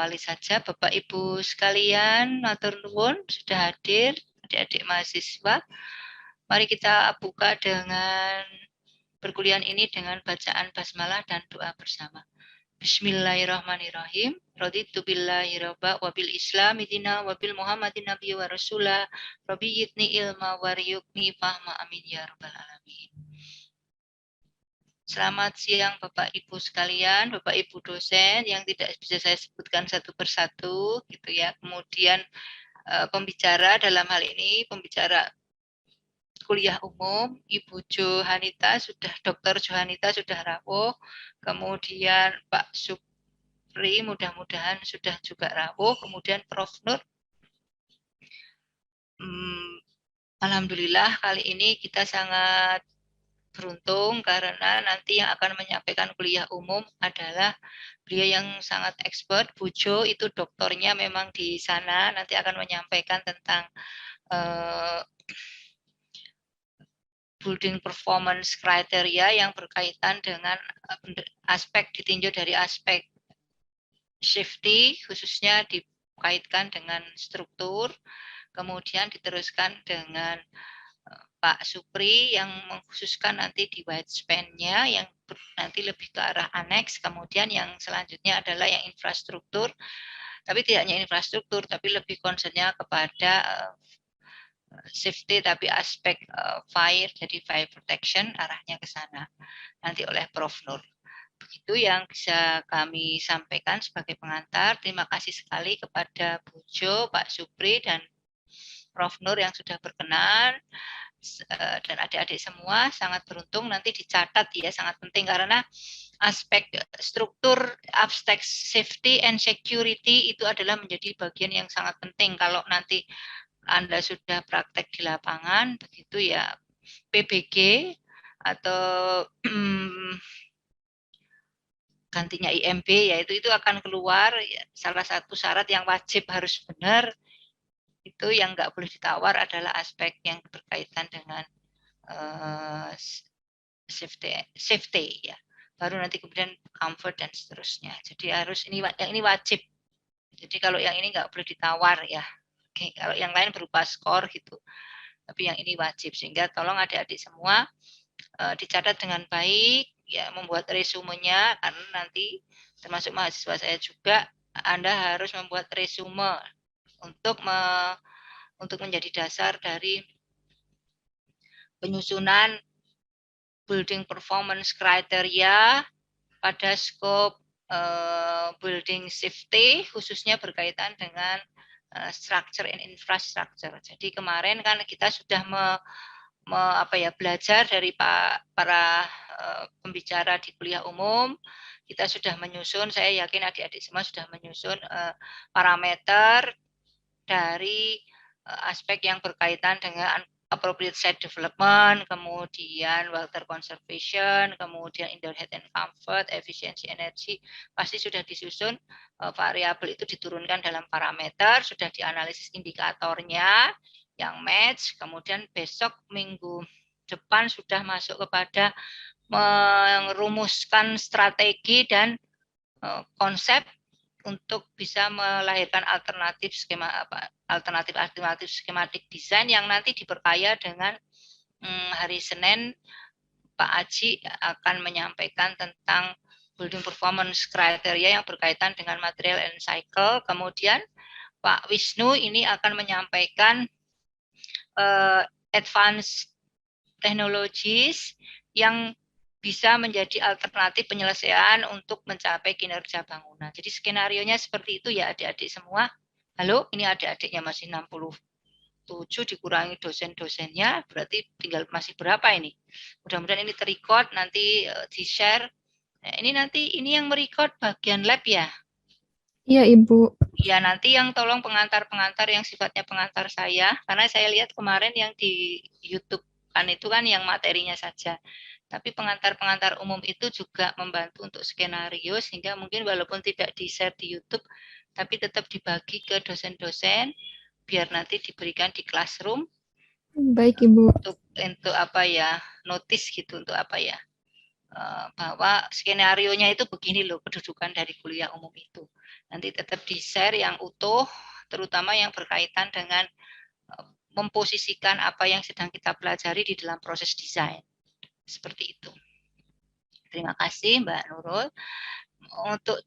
awali saja. Bapak Ibu sekalian, matur nuwun sudah hadir, adik-adik mahasiswa. Mari kita buka dengan perkuliahan ini dengan bacaan basmalah dan doa bersama. Bismillahirrahmanirrahim. Raditu billahi rabba wa bil islami dina wa bil muhammadin nabiyya wa rasulah. Rabbi yitni ilma wa riyukni fahma amin ya rabbal alamin. Selamat siang Bapak Ibu sekalian, Bapak Ibu dosen yang tidak bisa saya sebutkan satu persatu gitu ya. Kemudian pembicara dalam hal ini pembicara kuliah umum Ibu Johanita sudah Dr. Johanita sudah rawuh. Kemudian Pak Supri mudah-mudahan sudah juga rawuh. Kemudian Prof Nur. Alhamdulillah kali ini kita sangat beruntung karena nanti yang akan menyampaikan kuliah umum adalah beliau yang sangat expert, Bu Jo, itu doktornya memang di sana, nanti akan menyampaikan tentang building performance criteria yang berkaitan dengan aspek ditinjau dari aspek safety, khususnya dikaitkan dengan struktur, kemudian diteruskan dengan Pak Supri yang mengkhususkan nanti di white span-nya yang nanti lebih ke arah aneks, kemudian yang selanjutnya adalah yang infrastruktur, tapi tidak hanya infrastruktur, tapi lebih concern-nya kepada safety, tapi aspek fire, jadi fire protection arahnya ke sana, nanti oleh Prof. Nur. Begitu yang bisa kami sampaikan sebagai pengantar. Terima kasih sekali kepada Bu Jo, Pak Supri, dan Prof. Nur yang sudah berkenan. Dan adik-adik semua sangat beruntung nanti dicatat ya, sangat penting karena aspek struktur, aspek safety and security itu adalah menjadi bagian yang sangat penting kalau nanti Anda sudah praktek di lapangan begitu ya. PBG atau gantinya IMB yaitu itu akan keluar ya, salah satu syarat yang wajib harus benar itu yang nggak boleh ditawar adalah aspek yang berkaitan dengan safety ya. Baru nanti kemudian comfort dan seterusnya. Jadi harus yang ini wajib. Jadi kalau yang ini nggak boleh ditawar ya. Oke, kalau yang lain berupa skor gitu. Tapi yang ini wajib sehingga tolong adik-adik semua dicatat dengan baik ya, membuat resumenya karena nanti termasuk mahasiswa saya juga Anda harus membuat resume untuk menjadi dasar dari penyusunan building performance criteria pada skop building safety khususnya berkaitan dengan structure and infrastructure. Jadi kemarin kan kita sudah belajar dari para pembicara di kuliah umum. Kita sudah menyusun, saya yakin adik-adik semua sudah menyusun parameter dari aspek yang berkaitan dengan appropriate site development, kemudian water conservation, kemudian indoor heat and comfort, efisiensi energi, pasti sudah disusun variabel itu diturunkan dalam parameter, sudah dianalisis indikatornya yang match, kemudian besok minggu depan sudah masuk kepada merumuskan strategi dan konsep untuk bisa melahirkan alternatif skematik desain yang nanti diperkaya dengan hari Senin Pak Aji akan menyampaikan tentang building performance criteria yang berkaitan dengan material and cycle. Kemudian Pak Wisnu ini akan menyampaikan advanced technologies yang bisa menjadi alternatif penyelesaian untuk mencapai kinerja bangunan. Jadi skenario-nya seperti itu ya adik-adik semua. Halo, ini adik-adiknya masih 67 dikurangi dosen-dosennya, berarti tinggal masih berapa ini? Mudah-mudahan ini terrecord, nanti di-share. Nah, ini yang merecord bagian lab ya? Iya, Ibu. Ya, nanti yang tolong pengantar-pengantar yang sifatnya pengantar saya, karena saya lihat kemarin yang di YouTube kan itu kan yang materinya saja. Tapi pengantar-pengantar umum itu juga membantu untuk skenario sehingga mungkin walaupun tidak di-share di YouTube, tapi tetap dibagi ke dosen-dosen biar nanti diberikan di classroom. Baik, Ibu. Untuk apa ya, notice gitu untuk apa ya, bahwa skenario-nya itu begini loh kedudukan dari kuliah umum itu. Nanti tetap di-share yang utuh, terutama yang berkaitan dengan memposisikan apa yang sedang kita pelajari di dalam proses desain. Seperti itu. Terima kasih Mbak Nurul. Untuk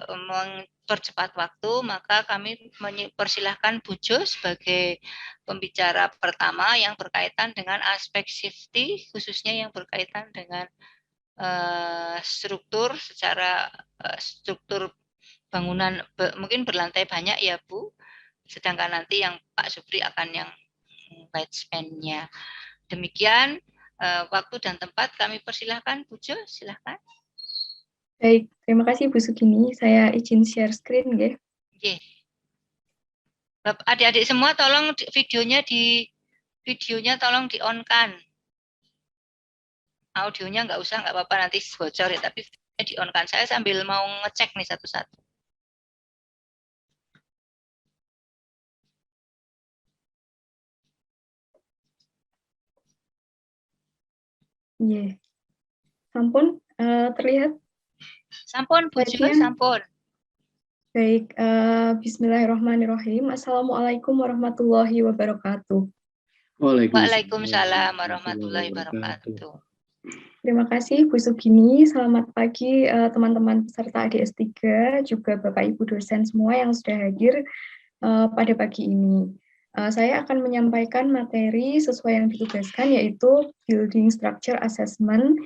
mempercepat waktu, maka kami mempersilahkan Bu Jo sebagai pembicara pertama yang berkaitan dengan aspek safety, khususnya yang berkaitan dengan struktur secara struktur bangunan mungkin berlantai banyak ya Bu, sedangkan nanti yang Pak Supri akan yang lifespan-nya. Demikian waktu dan tempat kami persilahkan Bu Jo, silahkan. Baik, terima kasih Bu Sugini. Saya izin share screen, nggih. Nggih. Adik-adik semua tolong videonya tolong di-on-kan. Audionya nggak usah, nggak apa-apa nanti bocor ya, tapi di-on-kan. Saya sambil mau ngecek nih satu-satu. Iya. Sampun terlihat? Sampun, Bu Jo, sampun. Baik, bismillahirrahmanirrahim. Assalamualaikum warahmatullahi wabarakatuh. Waalaikumsalam warahmatullahi wabarakatuh. Terima kasih Bu Sugini. Selamat pagi teman-teman peserta ADS3, juga Bapak Ibu dosen semua yang sudah hadir pada pagi ini. Saya akan menyampaikan materi sesuai yang ditugaskan, yaitu Building Structure Assessment,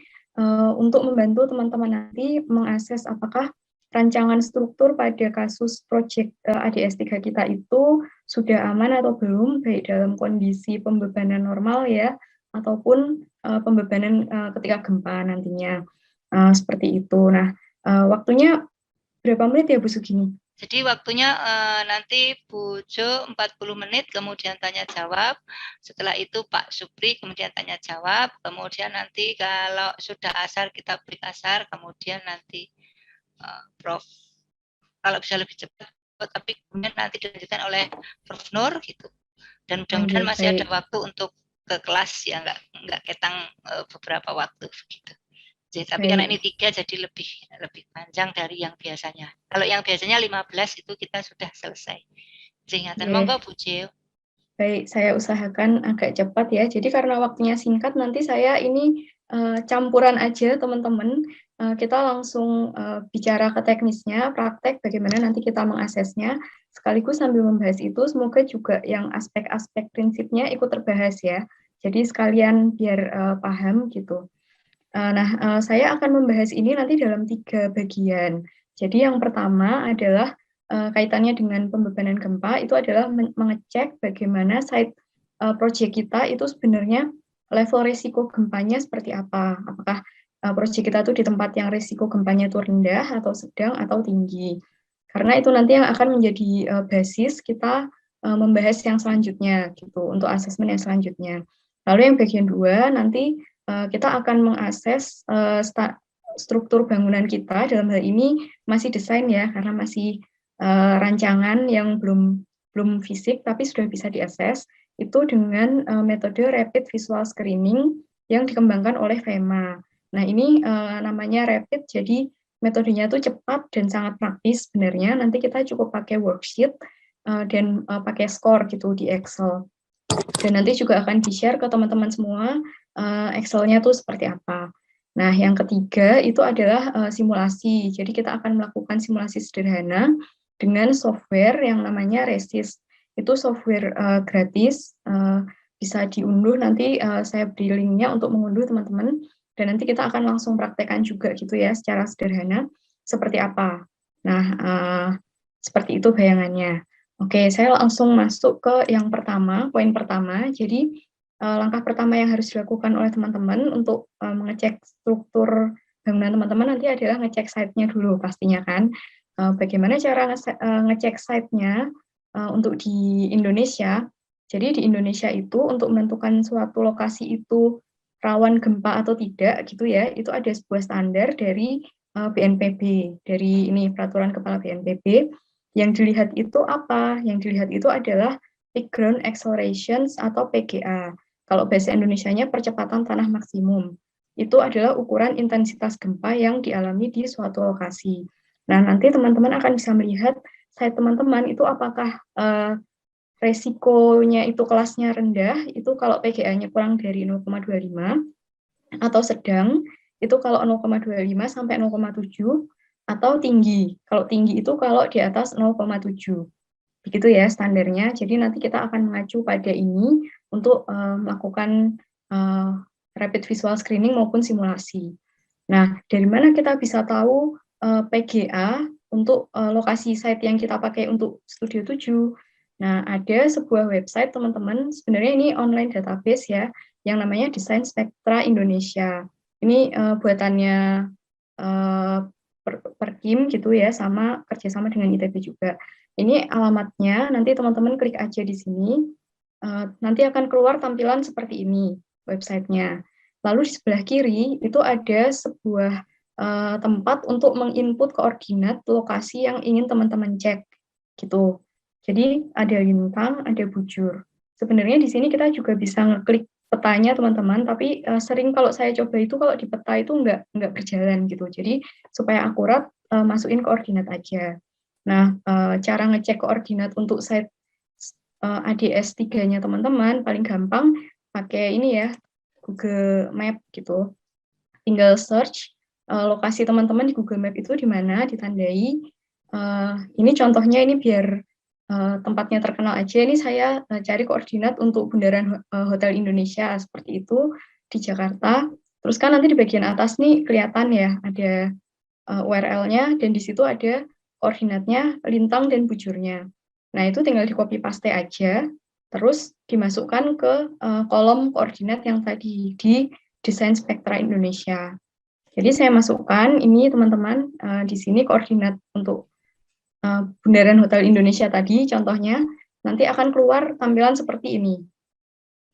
untuk membantu teman-teman nanti mengakses apakah rancangan struktur pada kasus proyek ADS3 kita itu sudah aman atau belum, baik dalam kondisi pembebanan normal ya, ataupun pembebanan ketika gempa nantinya. Seperti itu. Nah, waktunya berapa menit ya Bu Sugini? Jadi waktunya nanti Bu Jo 40 menit, kemudian tanya jawab. Setelah itu Pak Supri kemudian tanya jawab. Kemudian nanti kalau sudah asar kita break asar. Kemudian nanti Prof. Kalau bisa lebih cepat, tapi kemudian nanti dilanjutkan oleh Prof. Nur gitu. Dan mudah-mudahan masih ada waktu untuk ke kelas ya, nggak ketang beberapa waktu gitu. Jadi, tapi karena ini 3 jadi lebih panjang dari yang biasanya. Kalau yang biasanya 15 itu kita sudah selesai. Ingatan monggo Bu Jo. Baik, saya usahakan agak cepat ya. Jadi karena waktunya singkat, nanti saya ini campuran aja teman-teman. Kita langsung bicara ke teknisnya, praktek bagaimana nanti kita mengaksesnya. Sekaligus sambil membahas itu, semoga juga yang aspek-aspek prinsipnya ikut terbahas ya. Jadi sekalian biar paham gitu. Saya akan membahas ini nanti dalam 3 bagian. Jadi yang pertama adalah kaitannya dengan pembebanan gempa, itu adalah mengecek bagaimana site proyek kita itu sebenarnya level risiko gempanya seperti apa. Apakah proyek kita itu di tempat yang risiko gempanya itu rendah atau sedang atau tinggi. Karena itu nanti yang akan menjadi basis kita membahas yang selanjutnya gitu, untuk asesmen yang selanjutnya. Lalu yang bagian 2 nanti kita akan mengakses struktur bangunan kita, dalam hal ini masih desain ya, karena masih rancangan yang belum fisik tapi sudah bisa diakses, itu dengan metode Rapid Visual Screening yang dikembangkan oleh VEMA. Nah ini namanya Rapid, jadi metodenya itu cepat dan sangat praktis sebenarnya. Nanti kita cukup pakai worksheet dan pakai score gitu di Excel. Dan nanti juga akan di-share ke teman-teman semua Excel-nya tuh seperti apa. Nah, yang ketiga itu adalah simulasi. Jadi kita akan melakukan simulasi sederhana dengan software yang namanya Resys. Itu software gratis, bisa diunduh, nanti saya beri linknya untuk mengunduh teman-teman, dan nanti kita akan langsung praktekkan juga gitu ya, secara sederhana, seperti apa. Nah, seperti itu bayangannya. Oke, saya langsung masuk ke yang pertama, poin pertama. Jadi, langkah pertama yang harus dilakukan oleh teman-teman untuk mengecek struktur bangunan teman-teman nanti adalah ngecek site-nya dulu pastinya kan. Bagaimana cara ngecek site-nya untuk di Indonesia? Jadi di Indonesia itu untuk menentukan suatu lokasi itu rawan gempa atau tidak gitu ya, itu ada sebuah standar dari BNPB, dari ini Peraturan Kepala BNPB. Yang dilihat itu apa? Yang dilihat itu adalah peak ground accelerations atau PGA. Kalau bahasa Indonesianya percepatan tanah maksimum. itu adalah ukuran intensitas gempa yang dialami di suatu lokasi. Nah, nanti teman-teman akan bisa melihat site teman-teman itu apakah resikonya itu kelasnya rendah, itu kalau PGA-nya kurang dari 0,25, atau sedang, itu kalau 0,25 sampai 0,7, atau tinggi. Kalau tinggi itu kalau di atas 0,7. Begitu ya standarnya. Jadi nanti kita akan mengacu pada ini untuk melakukan rapid visual screening maupun simulasi. Nah, dari mana kita bisa tahu PGA untuk lokasi site yang kita pakai untuk Studio 7? Nah, ada sebuah website teman-teman, sebenarnya ini online database ya, yang namanya Desain Spektra Indonesia. Ini buatannya Perkim gitu ya, sama kerjasama dengan ITB juga. Ini alamatnya, nanti teman-teman klik aja di sini, nanti akan keluar tampilan seperti ini websitenya. Lalu di sebelah kiri itu ada sebuah tempat untuk menginput koordinat lokasi yang ingin teman-teman cek, gitu. Jadi ada lintang, ada bujur. Sebenarnya di sini kita juga bisa ngeklik petanya teman-teman, tapi sering kalau saya coba itu kalau di peta itu nggak berjalan gitu. Jadi supaya akurat masukin koordinat aja. Nah, cara ngecek koordinat untuk site ADS 3-nya teman-teman paling gampang pakai ini ya, Google Map gitu. Tinggal search lokasi teman-teman di Google Map itu di mana, ditandai. Ini contohnya ini biar tempatnya terkenal aja. Ini saya cari koordinat untuk Bundaran Hotel Indonesia seperti itu di Jakarta. Terus kan nanti di bagian atas nih kelihatan ya ada URL-nya dan di situ ada koordinatnya, lintang dan bujurnya. Nah, itu tinggal di copy paste aja, terus dimasukkan ke kolom koordinat yang tadi di Desain Spektra Indonesia. Jadi saya masukkan ini teman-teman di sini koordinat untuk Bundaran Hotel Indonesia tadi contohnya, nanti akan keluar tampilan seperti ini.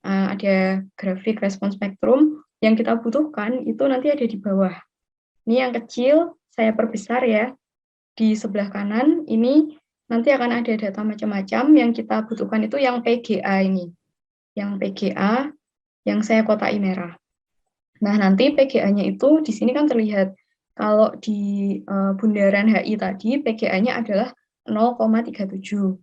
Ada grafik respon spektrum, yang kita butuhkan itu nanti ada di bawah. Ini yang kecil, saya perbesar ya. Di sebelah kanan, ini nanti akan ada data macam-macam yang kita butuhkan itu yang PGA ini. Yang PGA, yang saya kotai merah. Nah, nanti PGA-nya itu di sini kan terlihat. Kalau di Bundaran HI tadi, PGA-nya adalah 0,37.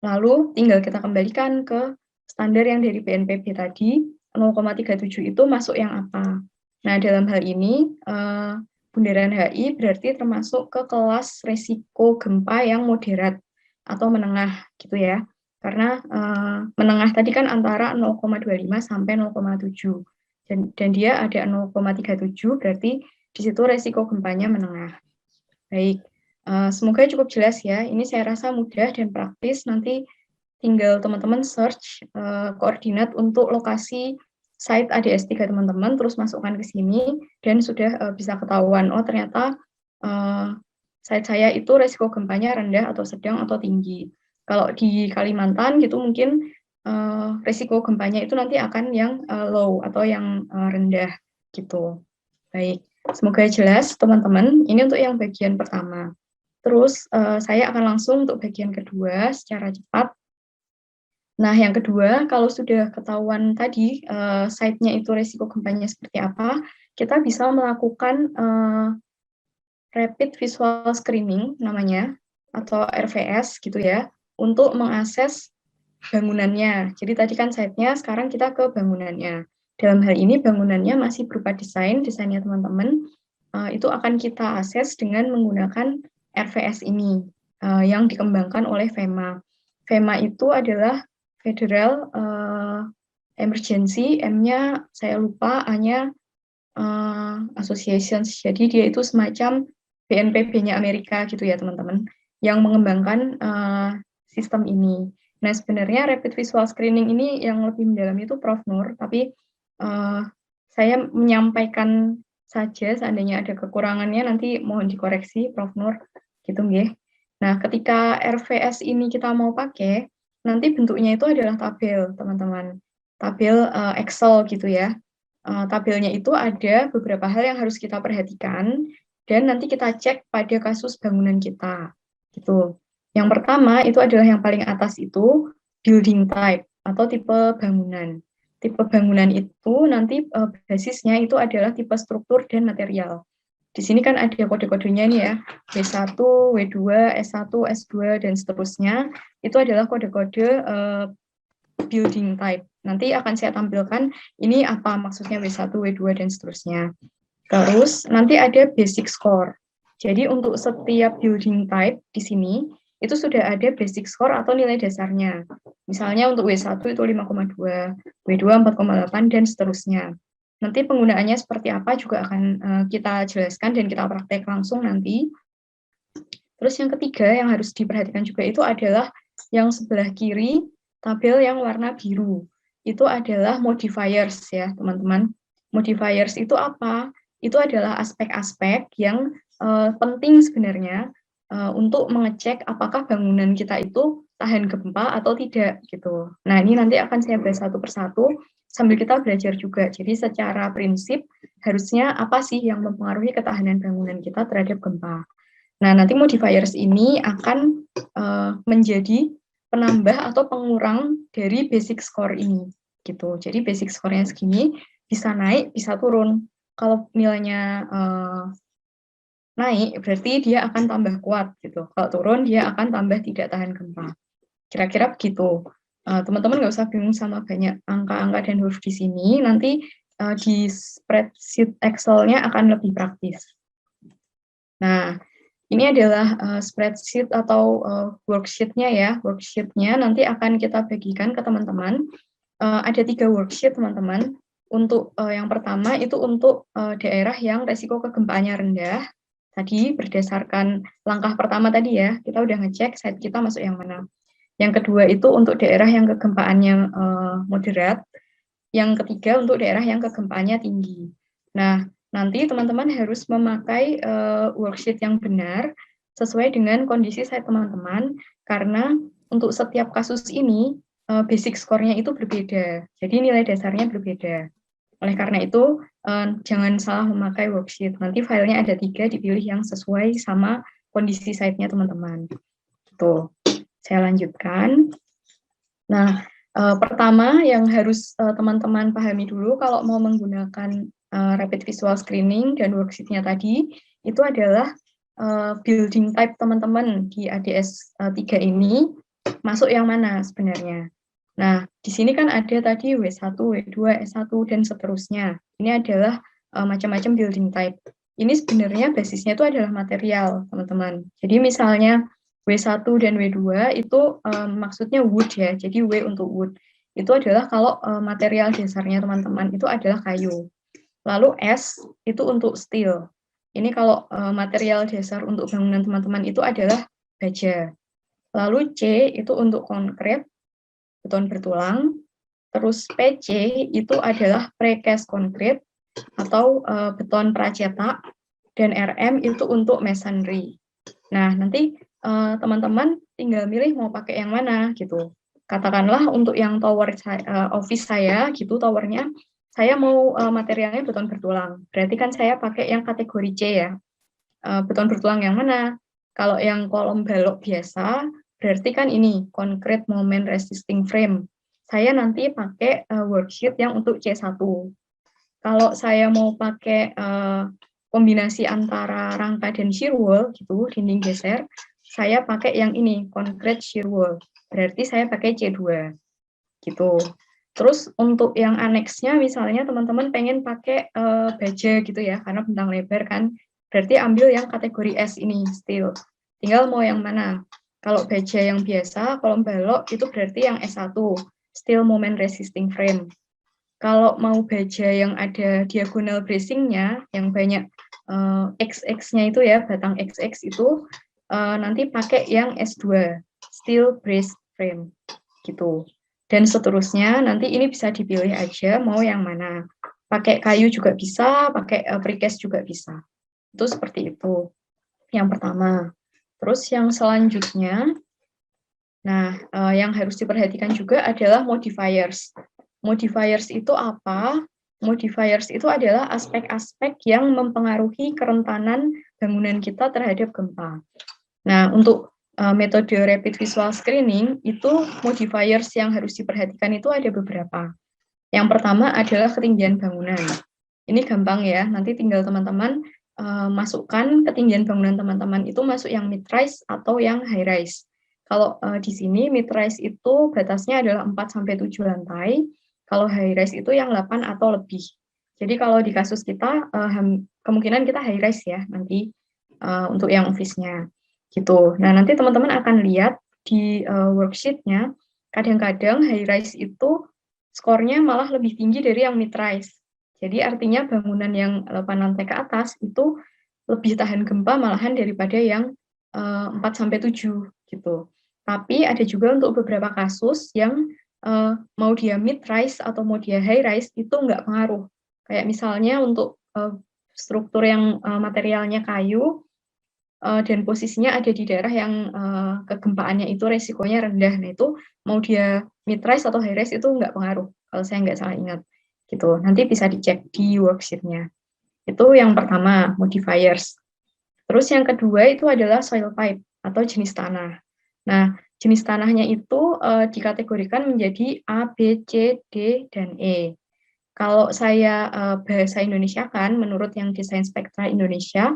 Lalu tinggal kita kembalikan ke standar yang dari BNPB tadi, 0,37 itu masuk yang apa. Nah, dalam hal ini, Bundaran HI berarti termasuk ke kelas resiko gempa yang moderat atau menengah gitu ya. Karena menengah tadi kan antara 0,25 sampai 0,7. Dan dia ada 0,37 berarti di situ resiko gempanya menengah. Baik, semoga cukup jelas ya. Ini saya rasa mudah dan praktis. Nanti tinggal teman-teman search koordinat untuk lokasi site ADS 3 teman-teman, terus masukkan ke sini, dan sudah bisa ketahuan, oh ternyata site saya itu resiko gempanya rendah atau sedang atau tinggi. Kalau di Kalimantan gitu mungkin resiko gempanya itu nanti akan yang low atau yang rendah gitu. Baik, semoga jelas teman-teman. Ini untuk yang bagian pertama. Terus saya akan langsung untuk bagian kedua secara cepat. Nah, yang kedua, kalau sudah ketahuan tadi site-nya itu resiko gempanya seperti apa, kita bisa melakukan rapid visual screening namanya, atau RVS gitu ya, untuk mengakses bangunannya. Jadi tadi kan site-nya, sekarang kita ke bangunannya. Dalam hal ini bangunannya masih berupa desainnya teman-teman, itu akan kita akses dengan menggunakan RVS ini, yang dikembangkan oleh FEMA. FEMA itu adalah Federal Emergency, M-nya saya lupa, A-nya Associations. Jadi dia itu semacam BNPB-nya Amerika gitu ya teman-teman, yang mengembangkan sistem ini. Nah, sebenarnya rapid visual screening ini yang lebih mendalam itu Prof. Nur, tapi saya menyampaikan saja, seandainya ada kekurangannya nanti mohon dikoreksi Prof. Nur, gitu nggih. Nah, ketika RVS ini kita mau pakai, nanti bentuknya itu adalah tabel, teman-teman. Tabel Excel gitu ya. Tabelnya itu ada beberapa hal yang harus kita perhatikan, dan nanti kita cek pada kasus bangunan kita, gitu. Yang pertama itu adalah yang paling atas itu building type atau tipe bangunan. tipe bangunan itu nanti basisnya itu adalah tipe struktur dan material. Di sini kan ada kode-kodenya nih ya, W1, W2, S1, S2, dan seterusnya. Itu adalah kode-kode building type. Nanti akan saya tampilkan ini apa maksudnya W1, W2, dan seterusnya. Terus nanti ada basic score. Jadi untuk setiap building type di sini, itu sudah ada basic score atau nilai dasarnya. Misalnya untuk W1 itu 5,2, W2 4,8, dan seterusnya. Nanti penggunaannya seperti apa juga akan kita jelaskan dan kita praktek langsung nanti. Terus yang ketiga yang harus diperhatikan juga itu adalah yang sebelah kiri, tabel yang warna biru. Itu adalah modifiers ya teman-teman. Modifiers itu apa? Itu adalah aspek-aspek yang penting sebenarnya untuk mengecek apakah bangunan kita itu tahan gempa atau tidak gitu. Nah ini nanti akan saya bahas satu persatu sambil kita belajar juga. Jadi secara prinsip harusnya apa sih yang mempengaruhi ketahanan bangunan kita terhadap gempa. Nah nanti modifiers ini akan menjadi penambah atau pengurang dari basic score ini gitu. Jadi basic score-nya segini bisa naik, bisa turun. Kalau nilainya naik, berarti dia akan tambah kuat gitu. Kalau turun, dia akan tambah tidak tahan gempa. Kira-kira begitu. Teman-teman nggak usah bingung sama banyak angka-angka dan huruf di sini. Nanti di spreadsheet Excel-nya akan lebih praktis. Nah, ini adalah spreadsheet atau worksheet-nya ya. Worksheet-nya nanti akan kita bagikan ke teman-teman. Ada 3 worksheet, teman-teman. Untuk yang pertama itu untuk daerah yang resiko kegempaannya rendah. Tadi berdasarkan langkah pertama tadi ya, kita udah ngecek site kita masuk yang mana. Yang kedua itu untuk daerah yang kegempaannya moderat. Yang ketiga untuk daerah yang kegempaannya tinggi. Nah, nanti teman-teman harus memakai worksheet yang benar sesuai dengan kondisi site teman-teman, karena untuk setiap kasus ini basic score-nya itu berbeda. Jadi nilai dasarnya berbeda. Oleh karena itu, jangan salah memakai worksheet. Nanti filenya ada 3, dipilih yang sesuai sama kondisi site-nya teman-teman. Tuh, saya lanjutkan. Nah, pertama yang harus teman-teman pahami dulu kalau mau menggunakan rapid visual screening dan worksheet-nya tadi, itu adalah building type teman-teman di ADS 3 ini masuk yang mana sebenarnya. Nah, di sini kan ada tadi W1, W2, S1, dan seterusnya. Ini adalah macam-macam building type. Ini sebenarnya basisnya itu adalah material, teman-teman. Jadi misalnya W1 dan W2 itu maksudnya wood ya, jadi W untuk wood. Itu adalah kalau material dasarnya teman-teman itu adalah kayu. Lalu S itu untuk steel. Ini kalau material dasar untuk bangunan teman-teman itu adalah baja. Lalu C itu untuk konkrit, beton bertulang. Terus PC itu adalah precast konkrit atau beton pracetak, dan RM itu untuk masonry. Nah, nanti teman-teman tinggal milih mau pakai yang mana gitu. Katakanlah untuk yang tower office saya gitu, towernya saya mau materialnya beton bertulang. Berarti kan saya pakai yang kategori C ya. Beton bertulang yang mana? Kalau yang kolom balok biasa, berarti kan ini concrete moment resisting frame. Saya nanti pakai worksheet yang untuk C1. Kalau saya mau pakai kombinasi antara rangka dan shear wall gitu, dinding geser, saya pakai yang ini, concrete shear wall. Berarti saya pakai C2 gitu. Terus untuk yang aneksnya misalnya teman-teman pengen pakai baja gitu ya, karena bentang lebar kan. Berarti ambil yang kategori S ini, steel. Tinggal mau yang mana. Kalau baja yang biasa, kolom balok itu berarti yang S1, steel moment resisting frame. Kalau mau baja yang ada diagonal bracing-nya, yang banyak XX-nya itu ya, batang XX itu, nanti pakai yang S2, steel brace frame, gitu. Dan seterusnya, nanti ini bisa dipilih aja mau yang mana. Pakai kayu juga bisa, pakai precast juga bisa. Itu seperti itu, yang pertama. Terus yang selanjutnya, nah yang harus diperhatikan juga adalah modifiers. Modifiers itu apa? Modifiers itu adalah aspek-aspek yang mempengaruhi kerentanan bangunan kita terhadap gempa. Nah, untuk metode rapid visual screening itu modifiers yang harus diperhatikan itu ada beberapa. Yang pertama adalah ketinggian bangunan. Ini gampang ya, nanti tinggal teman-teman masukkan ketinggian bangunan teman-teman itu masuk yang mid-rise atau yang high-rise. Kalau di sini mid-rise itu batasnya adalah 4-7 lantai, kalau high-rise itu yang 8 atau lebih. Jadi kalau di kasus kita, kemungkinan kita high-rise ya nanti untuk yang office-nya. Gitu. Nah, nanti teman-teman akan lihat di worksheet-nya, kadang-kadang high-rise itu skornya malah lebih tinggi dari yang mid-rise. Jadi artinya bangunan yang 8 lantai ke atas itu lebih tahan gempa malahan daripada yang 4-7 gitu. Tapi ada juga untuk beberapa kasus yang mau dia mid-rise atau mau dia high-rise itu nggak pengaruh. Kayak misalnya untuk struktur yang materialnya kayu dan posisinya ada di daerah yang kegempaannya itu resikonya rendah. Nah itu mau dia mid-rise atau high-rise itu nggak pengaruh, kalau saya nggak salah ingat. Gitu. Nanti bisa dicek di worksheet-nya. Itu yang pertama, modifiers. Terus yang kedua itu adalah soil type atau jenis tanah. Nah, jenis tanahnya itu dikategorikan menjadi A, B, C, D, dan E. Kalau saya bahasa Indonesia kan, menurut yang desain spektra Indonesia,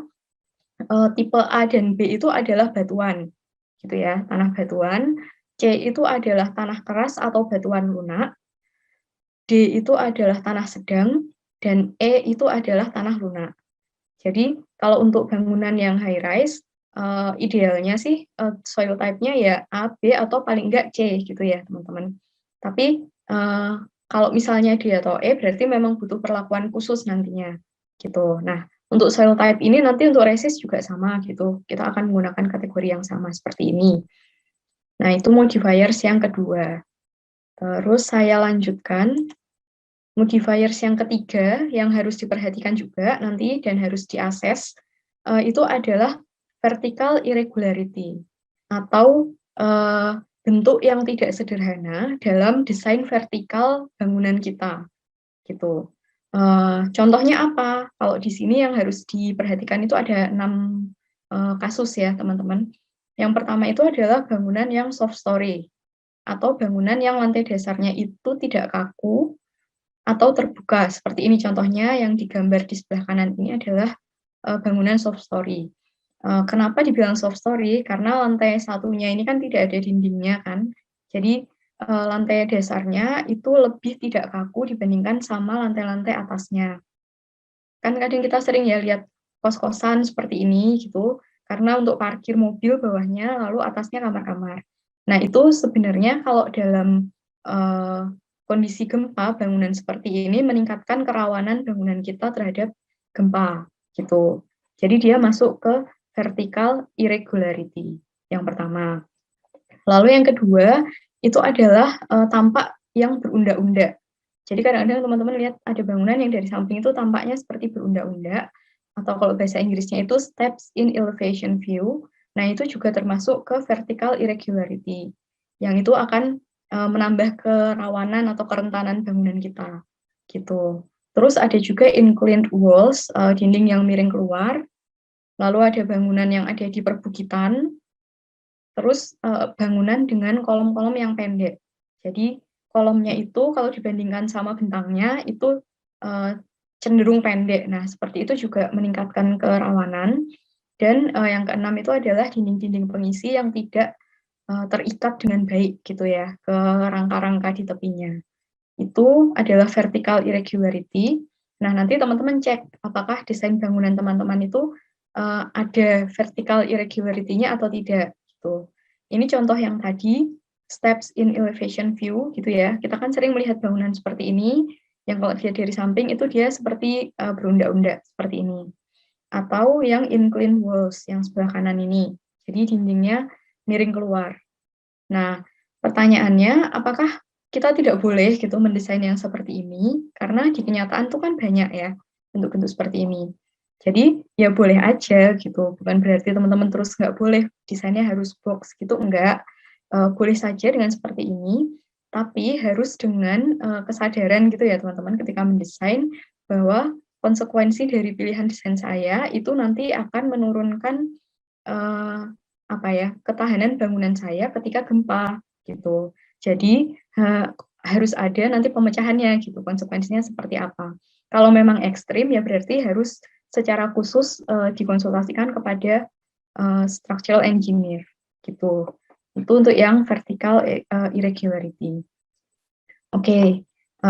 tipe A dan B itu adalah batuan, gitu ya, tanah batuan. C itu adalah tanah keras atau batuan lunak. D itu adalah tanah sedang, dan E itu adalah tanah lunak. Jadi kalau untuk bangunan yang high rise, idealnya sih soil type-nya ya A, B, atau paling enggak C gitu ya teman-teman. Tapi kalau misalnya D atau E berarti memang butuh perlakuan khusus nantinya gitu. Nah untuk soil type ini nanti untuk resist juga sama gitu. Kita akan menggunakan kategori yang sama seperti ini. Nah itu modifiers yang kedua. Terus saya lanjutkan. Modifiers yang ketiga yang harus diperhatikan juga nanti dan harus diakses itu adalah vertical irregularity atau bentuk yang tidak sederhana dalam desain vertikal bangunan kita gitu. Contohnya apa? Kalau di sini yang harus diperhatikan itu ada 6 kasus ya teman-teman. Yang pertama itu adalah bangunan yang soft story atau bangunan yang lantai dasarnya itu tidak kaku atau terbuka. Seperti ini contohnya yang digambar di sebelah kanan ini adalah bangunan soft story. Kenapa dibilang soft story? Karena lantai satunya ini kan tidak ada dindingnya kan. Jadi lantai dasarnya itu lebih tidak kaku dibandingkan sama lantai-lantai atasnya. Kan kadang kita sering ya lihat kos-kosan seperti ini gitu, karena untuk parkir mobil bawahnya, lalu atasnya kamar-kamar. Nah itu sebenarnya kalau dalam kondisi gempa, bangunan seperti ini meningkatkan kerawanan bangunan kita terhadap gempa gitu. Jadi dia masuk ke vertical irregularity yang pertama. Lalu yang kedua itu adalah tampak yang berundak-undak. Jadi kadang-kadang teman-teman lihat ada bangunan yang dari samping itu tampaknya seperti berundak-undak, atau kalau bahasa Inggrisnya itu steps in elevation view. Nah itu juga termasuk ke vertical irregularity, yang itu akan menambah kerawanan atau kerentanan bangunan kita. Gitu. Terus ada juga inclined walls, dinding yang miring keluar. Lalu ada bangunan yang ada di perbukitan, terus bangunan dengan kolom-kolom yang pendek. Jadi kolomnya itu kalau dibandingkan sama bentangnya itu cenderung pendek. Nah, seperti itu juga meningkatkan kerawanan. Dan yang keenam itu adalah dinding-dinding pengisi yang tidak terikat dengan baik gitu ya ke rangka-rangka di tepinya. Itu adalah vertical irregularity. Nah, nanti teman-teman cek apakah desain bangunan teman-teman itu ada vertical irregularity-nya atau tidak gitu. Ini contoh yang tadi steps in elevation view gitu ya. Kita kan sering melihat bangunan seperti ini yang kalau dilihat dari samping itu dia seperti berundak-undak seperti ini. Atau yang inclined walls yang sebelah kanan ini. Jadi dindingnya miring keluar. Nah, pertanyaannya apakah kita tidak boleh gitu mendesain yang seperti ini karena di kenyataan tuh kan banyak ya bentuk-bentuk seperti ini. Jadi ya boleh aja gitu, bukan berarti teman-teman terus nggak boleh desainnya harus box gitu, enggak. Boleh saja dengan seperti ini, tapi harus dengan kesadaran gitu ya teman-teman ketika mendesain bahwa konsekuensi dari pilihan desain saya itu nanti akan menurunkan apa ya ketahanan bangunan saya ketika gempa gitu. Jadi harus ada nanti pemecahannya gitu, konsekuensinya seperti apa. Kalau memang ekstrim ya berarti harus secara khusus dikonsultasikan kepada structural engineer gitu. Itu untuk yang vertical irregularity. Oke,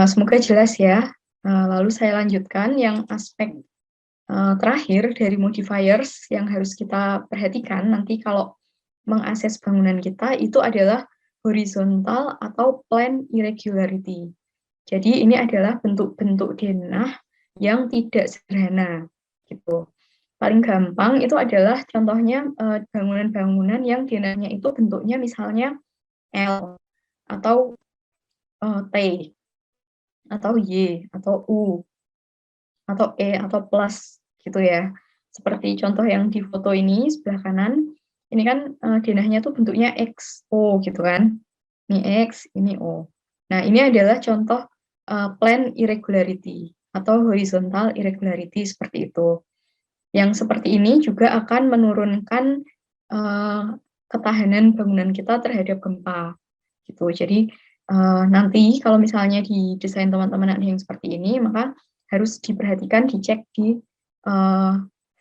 semoga jelas ya. Lalu saya lanjutkan yang aspek terakhir dari modifiers yang harus kita perhatikan nanti kalau mengakses bangunan kita itu adalah horizontal atau plane irregularity. Jadi ini adalah bentuk-bentuk denah yang tidak sederhana gitu. Paling gampang itu adalah contohnya bangunan-bangunan yang denahnya itu bentuknya misalnya L atau T atau Y atau U atau E atau plus gitu ya. Seperti contoh yang di foto ini sebelah kanan, ini kan denahnya tuh bentuknya XO gitu kan. Ini X, ini O. Nah, ini adalah contoh plane irregularity atau horizontal irregularity seperti itu. Yang seperti ini juga akan menurunkan ketahanan bangunan kita terhadap gempa gitu. Jadi nanti kalau misalnya di desain teman-teman ada yang seperti ini, maka harus diperhatikan, dicek di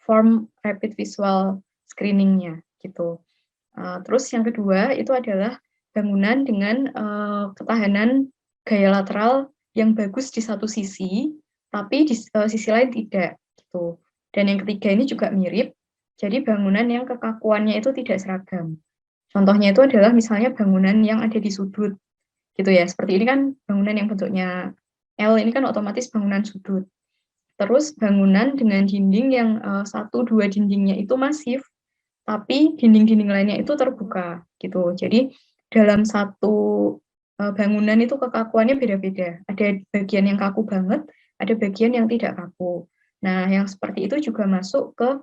form rapid visual screening-nya gitu. Terus yang kedua itu adalah bangunan dengan ketahanan gaya lateral yang bagus di satu sisi, tapi di sisi lain tidak gitu. Dan yang ketiga ini juga mirip, jadi bangunan yang kekakuannya itu tidak seragam. Contohnya itu adalah misalnya bangunan yang ada di sudut gitu ya. Seperti ini kan bangunan yang bentuknya L ini kan otomatis bangunan sudut. Terus bangunan dengan dinding yang satu dua dindingnya itu masif, tapi dinding-dinding lainnya itu terbuka gitu. Jadi dalam satu bangunan itu kekakuannya beda-beda. Ada bagian yang kaku banget, ada bagian yang tidak kaku. Nah, yang seperti itu juga masuk ke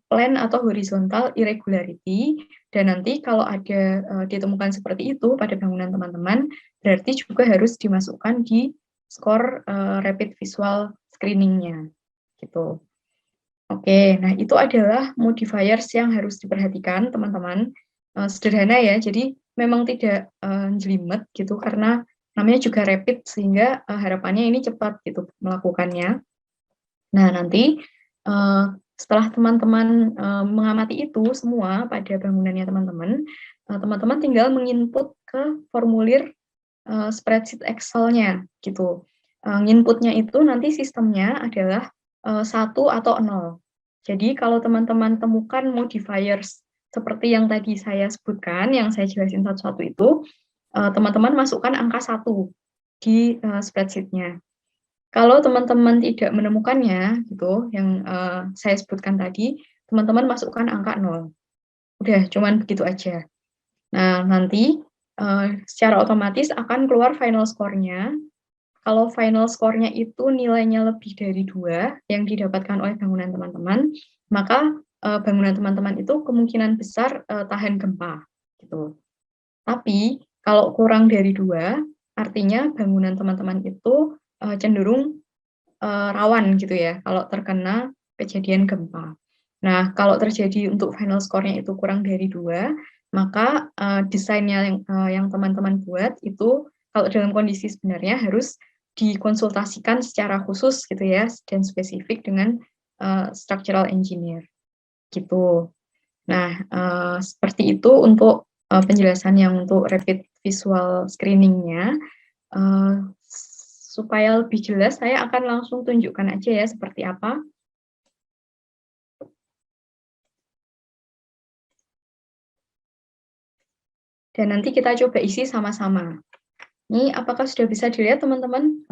plane atau horizontal irregularity, dan nanti kalau ada ditemukan seperti itu pada bangunan teman-teman, berarti juga harus dimasukkan di skor rapid visual screening-nya gitu. Oke, nah itu adalah modifiers yang harus diperhatikan teman-teman. Sederhana ya, jadi memang tidak jelimet gitu karena namanya juga rapid sehingga harapannya ini cepat gitu melakukannya. Nah nanti setelah teman-teman mengamati itu semua pada bangunannya teman-teman, teman-teman tinggal menginput ke formulir spreadsheet Excel-nya gitu. Inputnya itu nanti sistemnya adalah 1 atau 0. Jadi kalau teman-teman temukan modifiers seperti yang tadi saya sebutkan, yang saya jelasin satu-satu itu, teman-teman masukkan angka 1 di spreadsheet-nya. Kalau teman-teman tidak menemukannya, gitu, yang saya sebutkan tadi, teman-teman masukkan angka 0. Udah, cuman begitu aja. Nah, nanti secara otomatis akan keluar final score-nya. Kalau final score-nya itu nilainya lebih dari 2 yang didapatkan oleh bangunan teman-teman, maka bangunan teman-teman itu kemungkinan besar tahan gempa. Gitu. Tapi kalau kurang dari 2, artinya bangunan teman-teman itu cenderung rawan gitu ya kalau terkena kejadian gempa. Nah, kalau terjadi untuk final score-nya itu kurang dari 2, maka desainnya yang teman-teman buat itu kalau dalam kondisi sebenarnya harus dikonsultasikan secara khusus gitu ya dan spesifik dengan structural engineer gitu. Nah, seperti itu untuk penjelasan yang untuk rapid visual screening-nya. Supaya lebih jelas, saya akan langsung tunjukkan aja ya seperti apa. Dan nanti kita coba isi sama-sama. Ini apakah sudah bisa dilihat teman-teman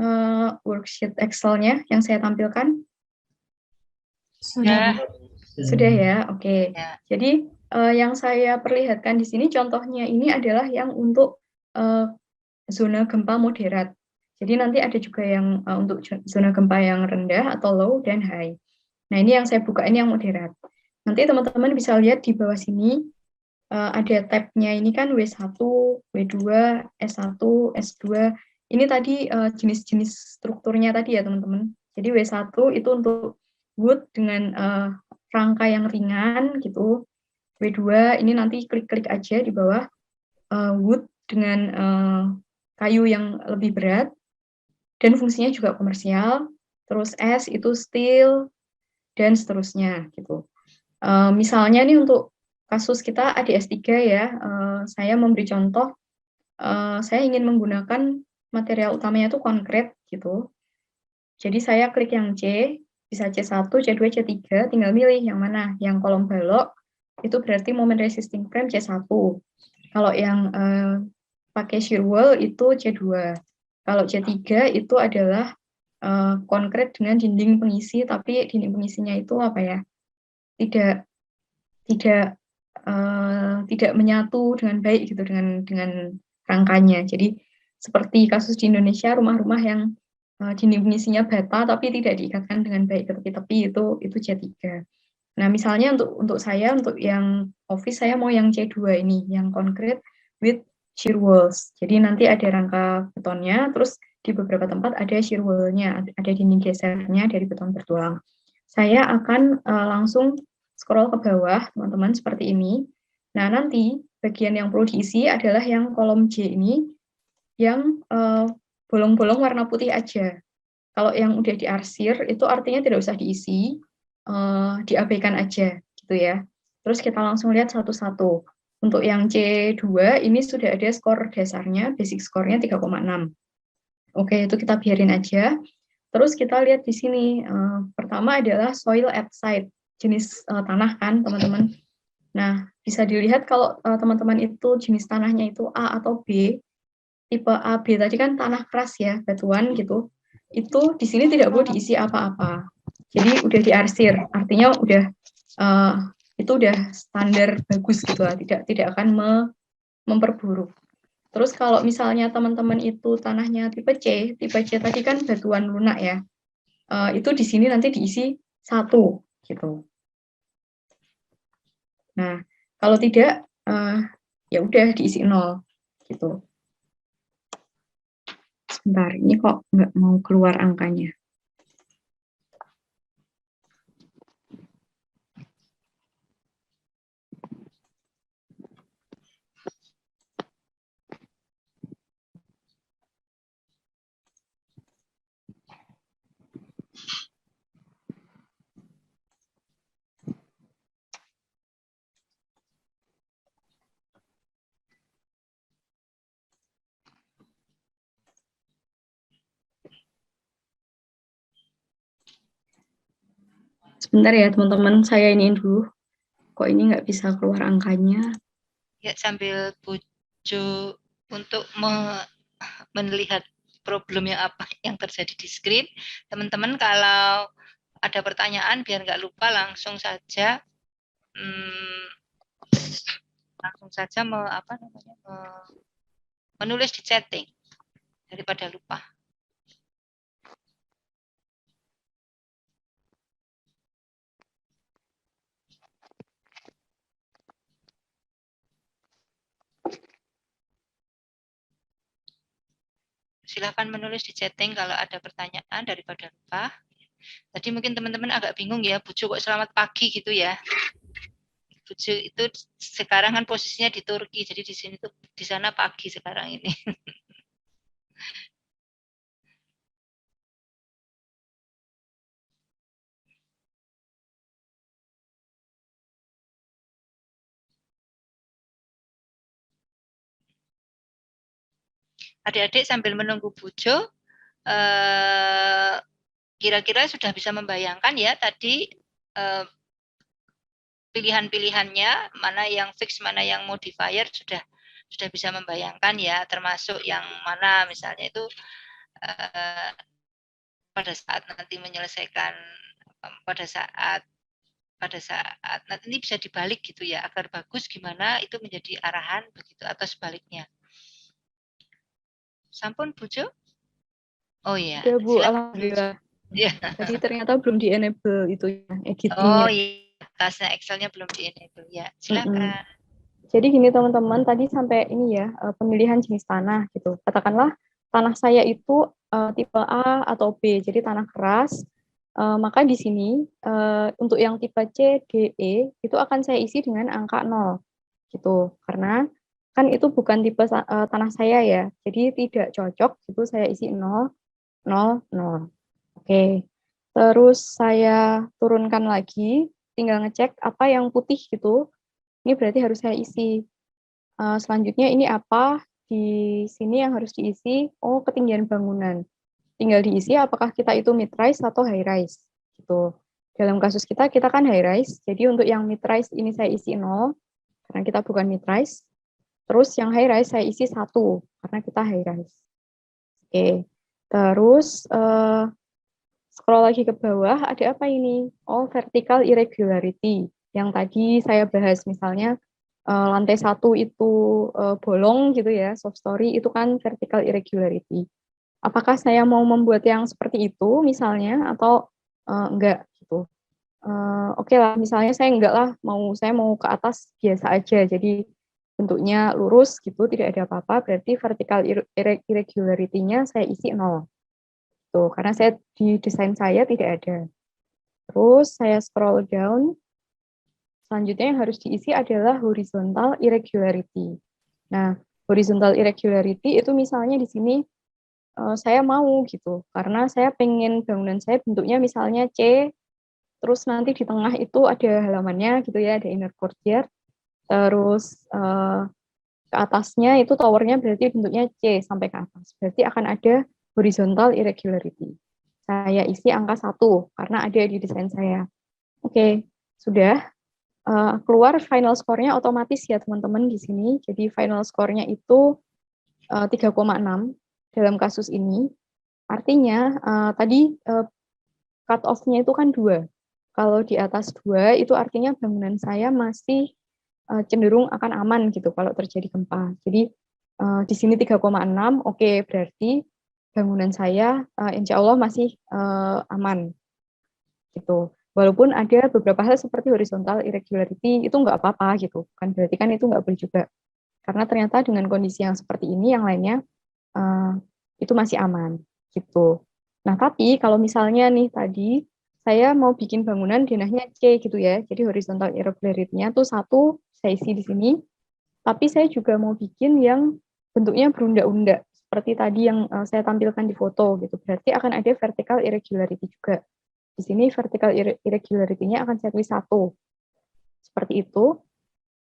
worksheet Excel-nya yang saya tampilkan? Sudah. Sudah ya, oke. Ya. Jadi yang saya perlihatkan di sini contohnya ini adalah yang untuk zona gempa moderat. Jadi nanti ada juga yang untuk zona gempa yang rendah atau low dan high. Nah ini yang saya buka ini yang moderat. Nanti teman-teman bisa lihat di bawah sini ada tab-nya ini kan W1, W2, S1, S2. Ini tadi jenis-jenis strukturnya tadi ya teman-teman. Jadi W1 itu untuk wood dengan rangka yang ringan gitu. W2 ini nanti klik-klik aja di bawah wood dengan kayu yang lebih berat, dan fungsinya juga komersial. Terus S itu steel, dan seterusnya gitu. Misalnya nih untuk kasus kita ADS3 ya, saya memberi contoh, saya ingin menggunakan material utamanya itu konkret gitu. Jadi saya klik yang C, bisa C1, C2, C3, tinggal milih yang mana. Yang kolom balok itu berarti moment resisting frame C1. Kalau yang pakai shear wall itu C2. Kalau C3 itu adalah konkret dengan dinding pengisi, tapi dinding pengisinya itu apa ya? Tidak tidak tidak menyatu dengan baik gitu dengan rangkanya. Jadi seperti kasus di Indonesia, rumah-rumah yang dinding pengisinya bata tapi tidak diikatkan dengan baik ke tepi-tepi, itu C3. Nah, misalnya untuk saya, untuk yang office, saya mau yang C2 ini, yang concrete with shear walls. Jadi nanti ada rangka betonnya, terus di beberapa tempat ada shear wall-nya, ada dinding gesernya dari beton bertulang. Saya akan langsung scroll ke bawah, teman-teman, seperti ini. Nah, nanti bagian yang perlu diisi adalah yang kolom J ini, yang bolong-bolong warna putih aja. Kalau yang udah diarsir, itu artinya tidak usah diisi, diabaikan aja, gitu ya. Terus kita langsung lihat satu-satu. Untuk yang C2, ini sudah ada skor dasarnya, basic skornya 3,6. Oke, itu kita biarin aja. Terus kita lihat di sini, pertama adalah soil at site, jenis tanah kan, teman-teman. Nah, bisa dilihat kalau teman-teman itu jenis tanahnya itu A atau B, tipe A, B tadi kan tanah keras ya, batuan gitu, itu di sini tidak perlu diisi apa-apa. Jadi udah diarsir, artinya itu udah standar bagus gitu lah, tidak akan memperburuk. Terus kalau misalnya teman-teman itu tanahnya tipe C tadi kan batuan lunak ya, itu di sini nanti diisi 1 gitu. Nah, kalau tidak ya udah diisi 0 gitu. Sebentar, ini kok nggak mau keluar angkanya. Sebentar ya teman-teman, saya iniin dulu. Kok ini nggak bisa keluar angkanya? Ya, sambil Bujo untuk melihat problemnya apa yang terjadi di screen. Teman-teman kalau ada pertanyaan biar nggak lupa langsung saja menulis di chatting daripada lupa. Silahkan menulis di chatting kalau ada pertanyaan daripada lupa. Tadi mungkin teman-teman agak bingung ya, Bujo kok selamat pagi gitu ya. Bujo itu sekarang kan posisinya di Turki, jadi di sini tuh di sana pagi sekarang ini. Adik-adik sambil menunggu Bujo, kira-kira sudah bisa membayangkan ya tadi pilihan-pilihannya, mana yang fix, mana yang modifier, sudah bisa membayangkan ya, termasuk yang mana misalnya itu pada saat nanti menyelesaikan, pada saat nanti ini bisa dibalik gitu ya, agar bagus gimana itu menjadi arahan begitu atau sebaliknya. Sampun Bujo? Oh ya, Udah Bu, silakan. alhamdulillah. Ya. Tadi ternyata belum di-enable itu ya, Oh editingnya. iya, tasnya Excel-nya belum di-enable ya. Silakan. Jadi gini teman-teman, tadi sampai ini ya, pemilihan jenis tanah gitu. Katakanlah tanah saya itu tipe A atau B, jadi tanah keras. Maka di sini untuk yang tipe C, D, E itu akan saya isi dengan angka 0 gitu. Karena kan itu bukan tipe tanah saya ya, jadi tidak cocok, itu saya isi 0, 0, 0. Oke, terus saya turunkan lagi, tinggal ngecek apa yang putih gitu, ini berarti harus saya isi. Selanjutnya ini apa, di sini yang harus diisi, oh ketinggian bangunan. Tinggal diisi apakah kita itu mid rise atau high rise gitu. Dalam kasus kita kan high rise, jadi untuk yang mid rise ini saya isi 0 karena kita bukan mid rise. Terus yang high rise saya isi 1 karena kita high rise. Oke. Terus scroll lagi ke bawah, ada apa ini? Oh, vertical irregularity. Yang tadi saya bahas misalnya lantai 1 itu bolong gitu ya, soft story itu kan vertical irregularity. Apakah saya mau membuat yang seperti itu misalnya atau enggak gitu. Oke lah, misalnya saya enggak lah, saya mau ke atas biasa aja, jadi bentuknya lurus gitu, tidak ada apa-apa, berarti vertical irregularity-nya saya isi 0. Tuh, karena di desain saya tidak ada. Terus saya scroll down, selanjutnya yang harus diisi adalah horizontal irregularity. Nah, horizontal irregularity itu misalnya di sini saya mau gitu, karena saya pengen bangunan saya bentuknya misalnya C, terus nanti di tengah itu ada halamannya gitu ya, ada inner courtyard, terus ke atasnya itu towernya berarti bentuknya C sampai ke atas, berarti akan ada horizontal irregularity. Saya isi angka 1 karena ada di desain saya. Oke, sudah keluar final score-nya otomatis ya teman-teman di sini. Jadi final score-nya itu 3,6 dalam kasus ini. Artinya tadi cut off-nya itu kan 2. Kalau di atas 2 itu artinya bangunan saya masih cenderung akan aman gitu kalau terjadi gempa. Jadi di sini 3,6, oke, berarti bangunan saya insya Allah masih aman gitu. Walaupun ada beberapa hal seperti horizontal irregularity itu nggak apa-apa gitu, kan berarti kan itu nggak boleh juga. Karena ternyata dengan kondisi yang seperti ini yang lainnya uh, itu masih aman gitu. Nah tapi kalau misalnya nih tadi saya mau bikin bangunan denahnya C gitu ya, jadi horizontal irregularity-nya tuh 1 saya isi di sini, tapi saya juga mau bikin yang bentuknya berundak-undak seperti tadi yang saya tampilkan di foto gitu. Berarti akan ada vertical irregularity juga. Di sini vertical irregularity-nya akan saya tulis 1. Seperti itu.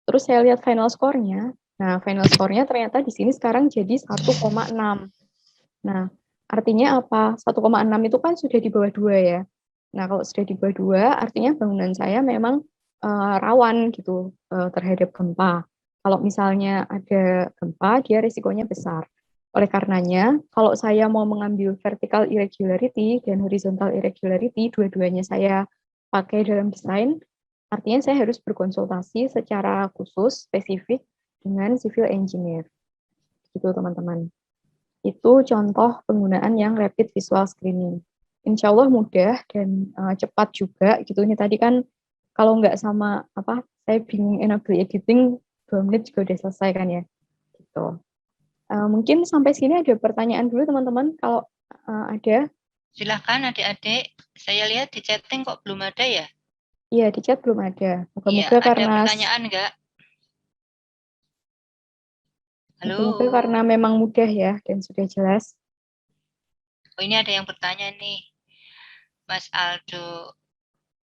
Terus saya lihat final score-nya. Nah, final score-nya ternyata di sini sekarang jadi 1,6. Nah, artinya apa? 1,6 itu kan sudah di bawah 2 ya. Nah, kalau sudah di bawah 2, artinya bangunan saya memang rawan gitu terhadap gempa. Kalau misalnya ada gempa, dia risikonya besar. Oleh karenanya, kalau saya mau mengambil vertical irregularity dan horizontal irregularity, dua-duanya saya pakai dalam desain, artinya saya harus berkonsultasi secara khusus, spesifik, dengan civil engineer. Gitu, teman-teman. Itu contoh penggunaan yang rapid visual screening. Insya Allah mudah dan cepat juga gitu. Ini tadi kan kalau nggak sama apa, saya bingung enable editing 2 menit juga udah selesai kan ya. Gitu. Mungkin sampai sini ada pertanyaan dulu teman-teman. Kalau ada, Silahkan adik-adik. Saya lihat di chatting kok belum ada ya? iya di chat belum ada. Iya, Moga-moga ada karena pertanyaan enggak? moga-moga Halo. karena memang mudah ya dan sudah jelas. Oh, ini ada yang bertanya nih, Mas Aldo.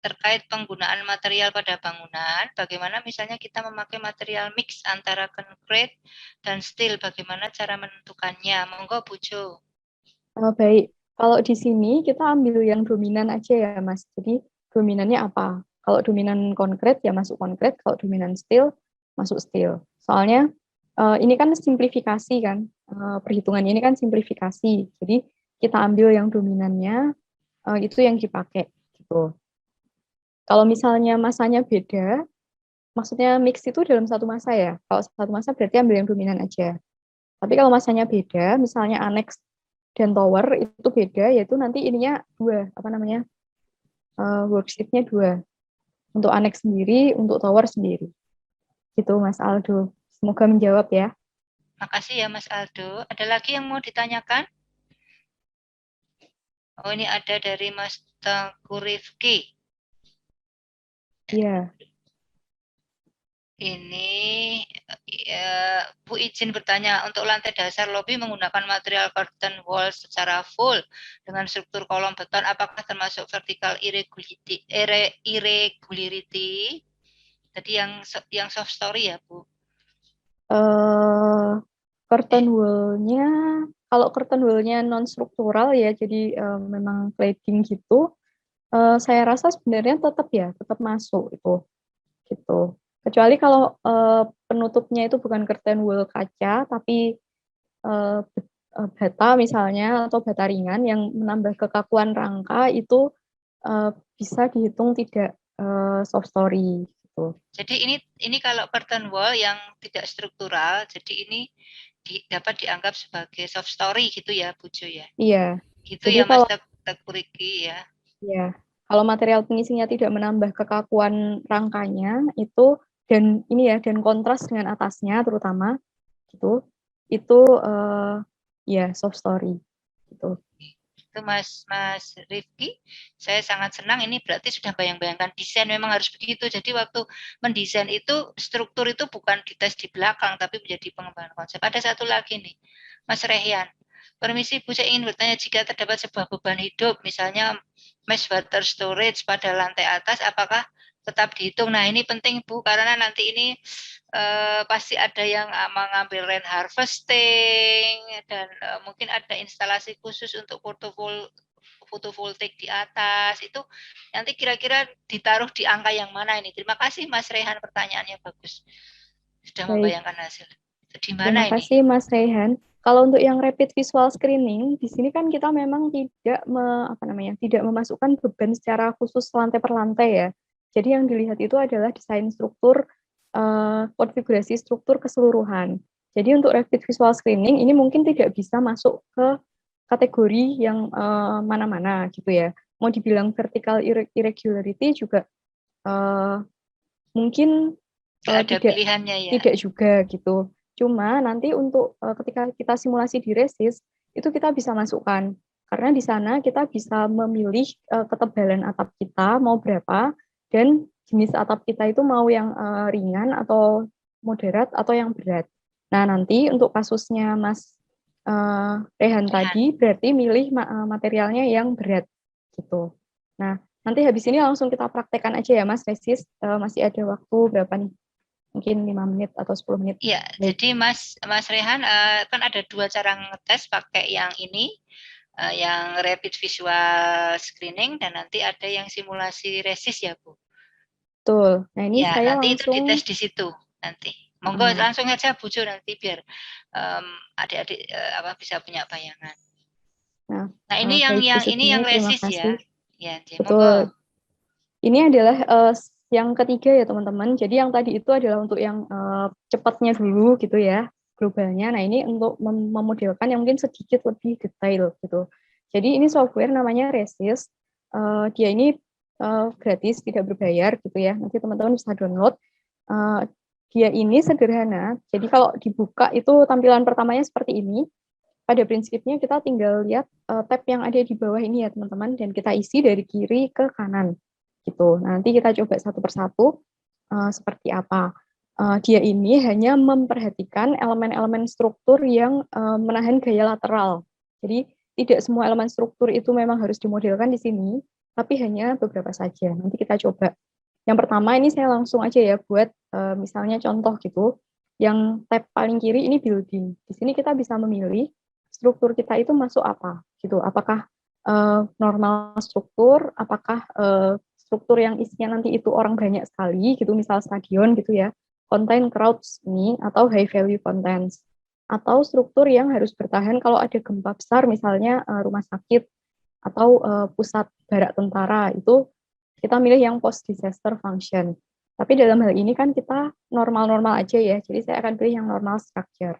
Terkait penggunaan material pada bangunan, bagaimana misalnya kita memakai material mix antara concrete dan steel, bagaimana cara menentukannya? Monggo Bu Jo. Baik, kalau di sini kita ambil yang dominan aja ya Mas. Jadi dominannya apa? Kalau dominan konkret ya masuk konkret, kalau dominan steel masuk steel. Soalnya ini kan simplifikasi kan, perhitungan ini kan simplifikasi. Jadi kita ambil yang dominannya itu yang dipakai gitu. Kalau misalnya masanya beda, maksudnya mix itu dalam satu masa ya. Kalau satu masa berarti ambil yang dominan aja. Tapi kalau masanya beda, misalnya annex dan tower itu beda, yaitu nanti ininya 2, apa namanya, worksheet-nya 2. Untuk annex sendiri, untuk tower sendiri. Gitu Mas Aldo. Semoga menjawab ya. Makasih ya Mas Aldo. Ada lagi yang mau ditanyakan? Oh, ini ada dari Mas Tengku Rifki. Iya. Ini Bu izin bertanya, untuk lantai dasar lobi menggunakan material curtain wall secara full dengan struktur kolom beton, apakah termasuk vertical irregularity? Tadi yang soft story ya Bu? Curtain wall-nya, kalau curtain wall-nya non struktural ya, jadi memang cladding gitu. Saya rasa sebenarnya tetap masuk itu gitu. Kecuali kalau penutupnya itu bukan curtain wall kaca, tapi bata misalnya atau bata ringan yang menambah kekakuan rangka itu bisa dihitung tidak soft story gitu. Jadi ini kalau curtain wall yang tidak struktural, jadi ini dapat dianggap sebagai soft story gitu ya Bu Jo ya? Iya. Gitu Jadi ya Mas kalau Tekuriki ya? ya, kalau material pengisinya tidak menambah kekakuan rangkanya itu dan ini ya dan kontras dengan atasnya terutama gitu, itu ya soft story gitu. Itu Mas Rifki, saya sangat senang ini berarti sudah bayang-bayangkan desain memang harus begitu. Jadi waktu mendesain itu struktur itu bukan dites di belakang tapi menjadi pengembangan konsep. Ada satu lagi nih, Mas Rehian. Permisi Bu, saya ingin bertanya jika terdapat sebuah beban hidup, misalnya mesh water storage pada lantai atas, apakah tetap dihitung? Nah ini penting Bu, karena nanti ini pasti ada yang mengambil rain harvesting dan mungkin ada instalasi khusus untuk fotovoltaik di atas. Itu nanti kira-kira ditaruh di angka yang mana ini? Terima kasih Mas Rehan, pertanyaannya bagus. Sudah Baik, membayangkan hasil. Di terima mana ini? kasih Mas Rehan. Kalau untuk yang rapid visual screening, di sini kan kita memang tidak memasukkan beban secara khusus lantai per lantai ya. Jadi yang dilihat itu adalah desain struktur, konfigurasi struktur keseluruhan. Jadi untuk rapid visual screening ini mungkin tidak bisa masuk ke kategori yang mana-mana gitu ya. Mau dibilang vertical irregularity juga mungkin Nggak ada tidak pilihannya ya. tidak juga gitu. Cuma nanti untuk ketika kita simulasi di Resist itu kita bisa masukkan karena di sana kita bisa memilih ketebalan atap kita mau berapa dan jenis atap kita itu mau yang ringan atau moderat atau yang berat. Nah nanti untuk kasusnya Mas Rehan Rehan. tadi berarti milih materialnya yang berat gitu. Nah nanti habis ini langsung kita praktekkan aja ya Mas Resist. Masih ada waktu berapa nih? Mungkin 5 menit atau 10 menit. Iya, Baik. jadi Mas Rehan kan ada dua cara ngetes pakai yang ini, yang rapid visual screening dan nanti ada yang simulasi resist ya Bu. Betul. Nah, ini Ya, saya nanti itu dites langsung di situ nanti. Monggo langsung aja Bu Jo nanti biar adik-adik bisa punya bayangan. nah, Nah, ini yang baik Bu ini yang Sugini, terima resist ya. kasih. Ya, monggo. Betul. Ini adalah yang ketiga ya teman-teman. Jadi yang tadi itu adalah untuk yang cepatnya dulu gitu ya, globalnya. Nah, ini untuk memodelkan yang mungkin sedikit lebih detail gitu. Jadi ini software namanya Resist. Dia ini gratis, tidak berbayar gitu ya. Nanti teman-teman bisa download. Dia ini sederhana. Jadi kalau dibuka itu tampilan pertamanya seperti ini. Pada prinsipnya kita tinggal lihat tab yang ada di bawah ini ya teman-teman dan kita isi dari kiri ke kanan gitu. Nanti kita coba satu persatu seperti apa. Dia ini hanya memperhatikan elemen-elemen struktur yang menahan gaya lateral. Jadi tidak semua elemen struktur itu memang harus dimodelkan di sini, tapi hanya beberapa saja. Nanti kita coba. Yang pertama ini saya langsung aja ya buat misalnya contoh gitu. Yang tab paling kiri ini building. Di sini kita bisa memilih struktur kita itu masuk apa gitu. Apakah normal struktur, apakah struktur yang isinya nanti itu orang banyak sekali gitu, misal stadion gitu ya, contain crowds ini atau high value contents, atau struktur yang harus bertahan kalau ada gempa besar misalnya rumah sakit atau pusat barak tentara itu kita milih yang post disaster function. Tapi dalam hal ini kan kita normal-normal aja ya, jadi saya akan pilih yang normal structure.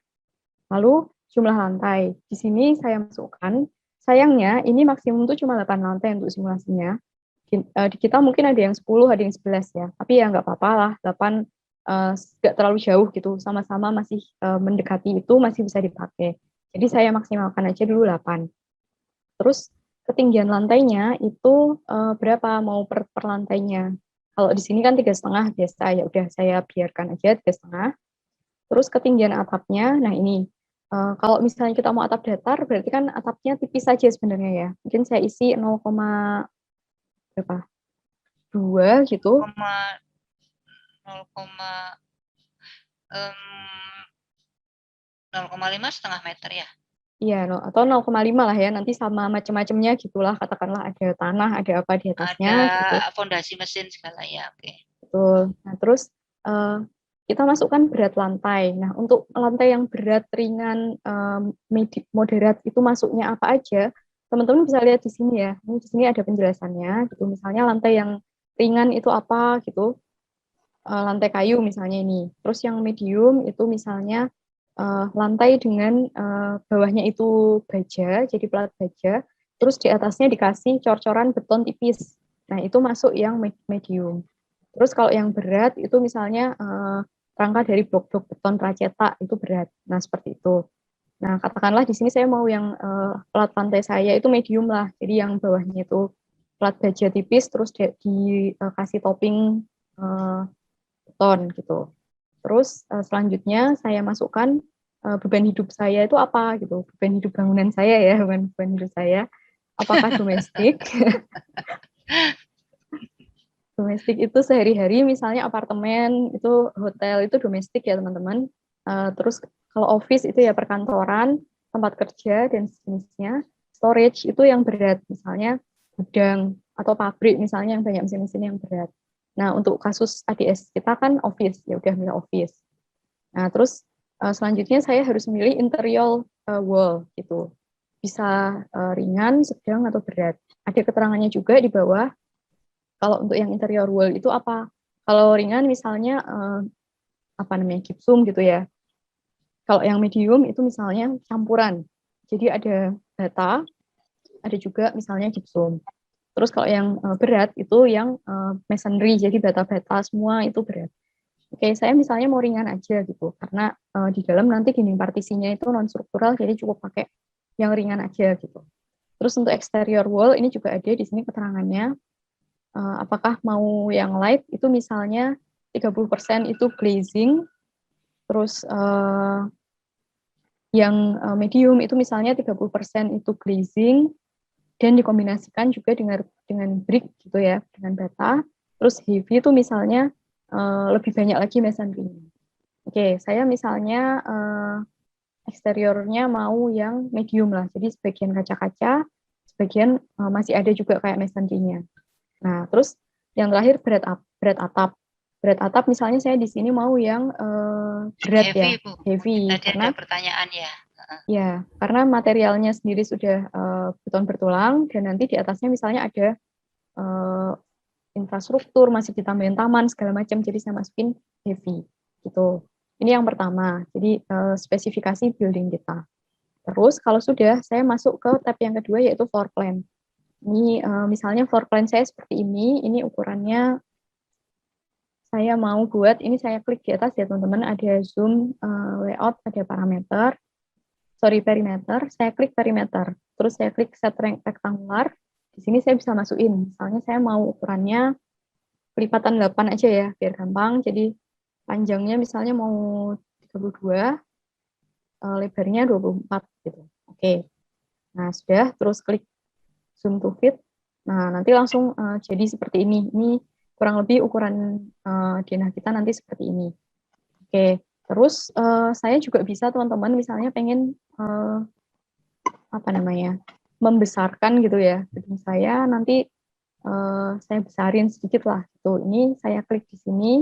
Lalu jumlah lantai. Di sini saya masukkan, sayangnya ini maksimum tuh cuma 8 lantai untuk simulasinya. Di kita mungkin ada yang 10, ada yang 11 ya. Tapi ya nggak apa-apa lah, 8 nggak terlalu jauh gitu, sama-sama masih mendekati itu masih bisa dipakai. Jadi saya maksimalkan aja dulu 8. Terus ketinggian lantainya itu berapa mau per lantainya. Kalau di sini kan 3,5 biasa, ya udah saya biarkan aja 3,5. Terus ketinggian atapnya, nah ini kalau misalnya kita mau atap datar, berarti kan atapnya tipis saja sebenarnya ya. Mungkin saya isi 0, berapa? 2 gitu. 0,5 setengah meter ya. Iya, atau 0,5 lah ya. Nanti sama macam-macamnya gitulah. Katakanlah ada tanah, ada apa di atasnya Ada gitu. fondasi mesin segala ya, oke. Betul. Nah, terus kita masukkan berat lantai. Nah, untuk lantai yang berat, ringan, moderat itu masuknya apa aja? Teman-teman bisa lihat di sini ya. Ini di sini ada penjelasannya. Gitu. Misalnya lantai yang ringan itu apa gitu. Lantai kayu misalnya ini. Terus yang medium itu misalnya lantai dengan bawahnya itu baja, jadi plat baja. Terus di atasnya dikasih cor-coran beton tipis. Nah, itu masuk yang medium. Terus kalau yang berat itu misalnya rangka dari blok-blok beton pracetak itu berat. Nah, seperti itu. Nah, katakanlah di sini saya mau yang plat lantai saya itu medium lah. Jadi yang bawahnya itu plat baja tipis terus dikasih topping uh, beton gitu. Terus selanjutnya saya masukkan beban hidup saya itu apa gitu. Beban hidup bangunan saya ya, bukan beban hidup saya. Apakah domestik? Domestik itu sehari-hari misalnya apartemen, itu hotel itu domestik ya teman-teman. Terus kalau office itu ya perkantoran, tempat kerja dan sejenisnya. Storage itu yang berat, misalnya gudang atau pabrik misalnya yang banyak mesin-mesin yang berat. Nah, untuk kasus ADS kita kan office, ya udah milih office. Nah, terus selanjutnya saya harus memilih interior wall gitu. Bisa ringan, sedang atau berat. Ada keterangannya juga di bawah. Kalau untuk yang interior wall itu apa? Kalau ringan misalnya apa namanya gypsum gitu ya. Kalau yang medium itu misalnya campuran. Jadi ada bata, ada juga misalnya gypsum. Terus kalau yang berat itu yang masonry, jadi bata-bata semua itu berat. Oke, saya misalnya mau ringan aja gitu, karena di dalam nanti dinding partisinya itu non struktural, jadi cukup pakai yang ringan aja gitu. Terus untuk exterior wall ini juga ada di sini keterangannya. Apakah mau yang light itu misalnya 30% itu glazing, terus yang medium itu misalnya 30% itu glazing dan dikombinasikan juga dengan brick gitu ya, dengan bata. Terus heavy itu misalnya lebih banyak lagi masonry. Oke, saya misalnya eksteriornya mau yang medium lah, jadi sebagian kaca-kaca, sebagian masih ada juga kayak masonry-nya. Nah, terus yang terakhir berat atap. Berat atap misalnya saya di sini mau yang berat ya, Heavy, Bu. heavy, Tadi ada karena pertanyaan ya. ya karena materialnya sendiri sudah beton bertulang dan nanti di atasnya misalnya ada uh, infrastruktur masih ditambahin taman segala macam, jadi saya masukin heavy gitu. Ini yang pertama, jadi spesifikasi building kita. Terus kalau sudah, saya masuk ke tab yang kedua yaitu floor plan. Ini misalnya floor plan saya seperti ini ukurannya saya mau buat, ini saya klik di atas ya teman-teman, ada zoom, layout, ada parameter, perimeter, saya klik perimeter, terus saya klik set rectangular, di sini saya bisa masukin, misalnya saya mau ukurannya pelipatan 8 aja ya, biar gampang, jadi panjangnya misalnya mau 32, lebarnya 24 gitu. Oke, nah sudah, terus klik zoom to fit, nah nanti langsung jadi seperti ini. Ini kurang lebih ukuran denah kita nanti seperti ini. Oke, terus saya juga bisa teman-teman misalnya pengen apa namanya membesarkan gitu ya gedung saya, nanti saya besarin sedikit lah gitu. Ini saya klik di sini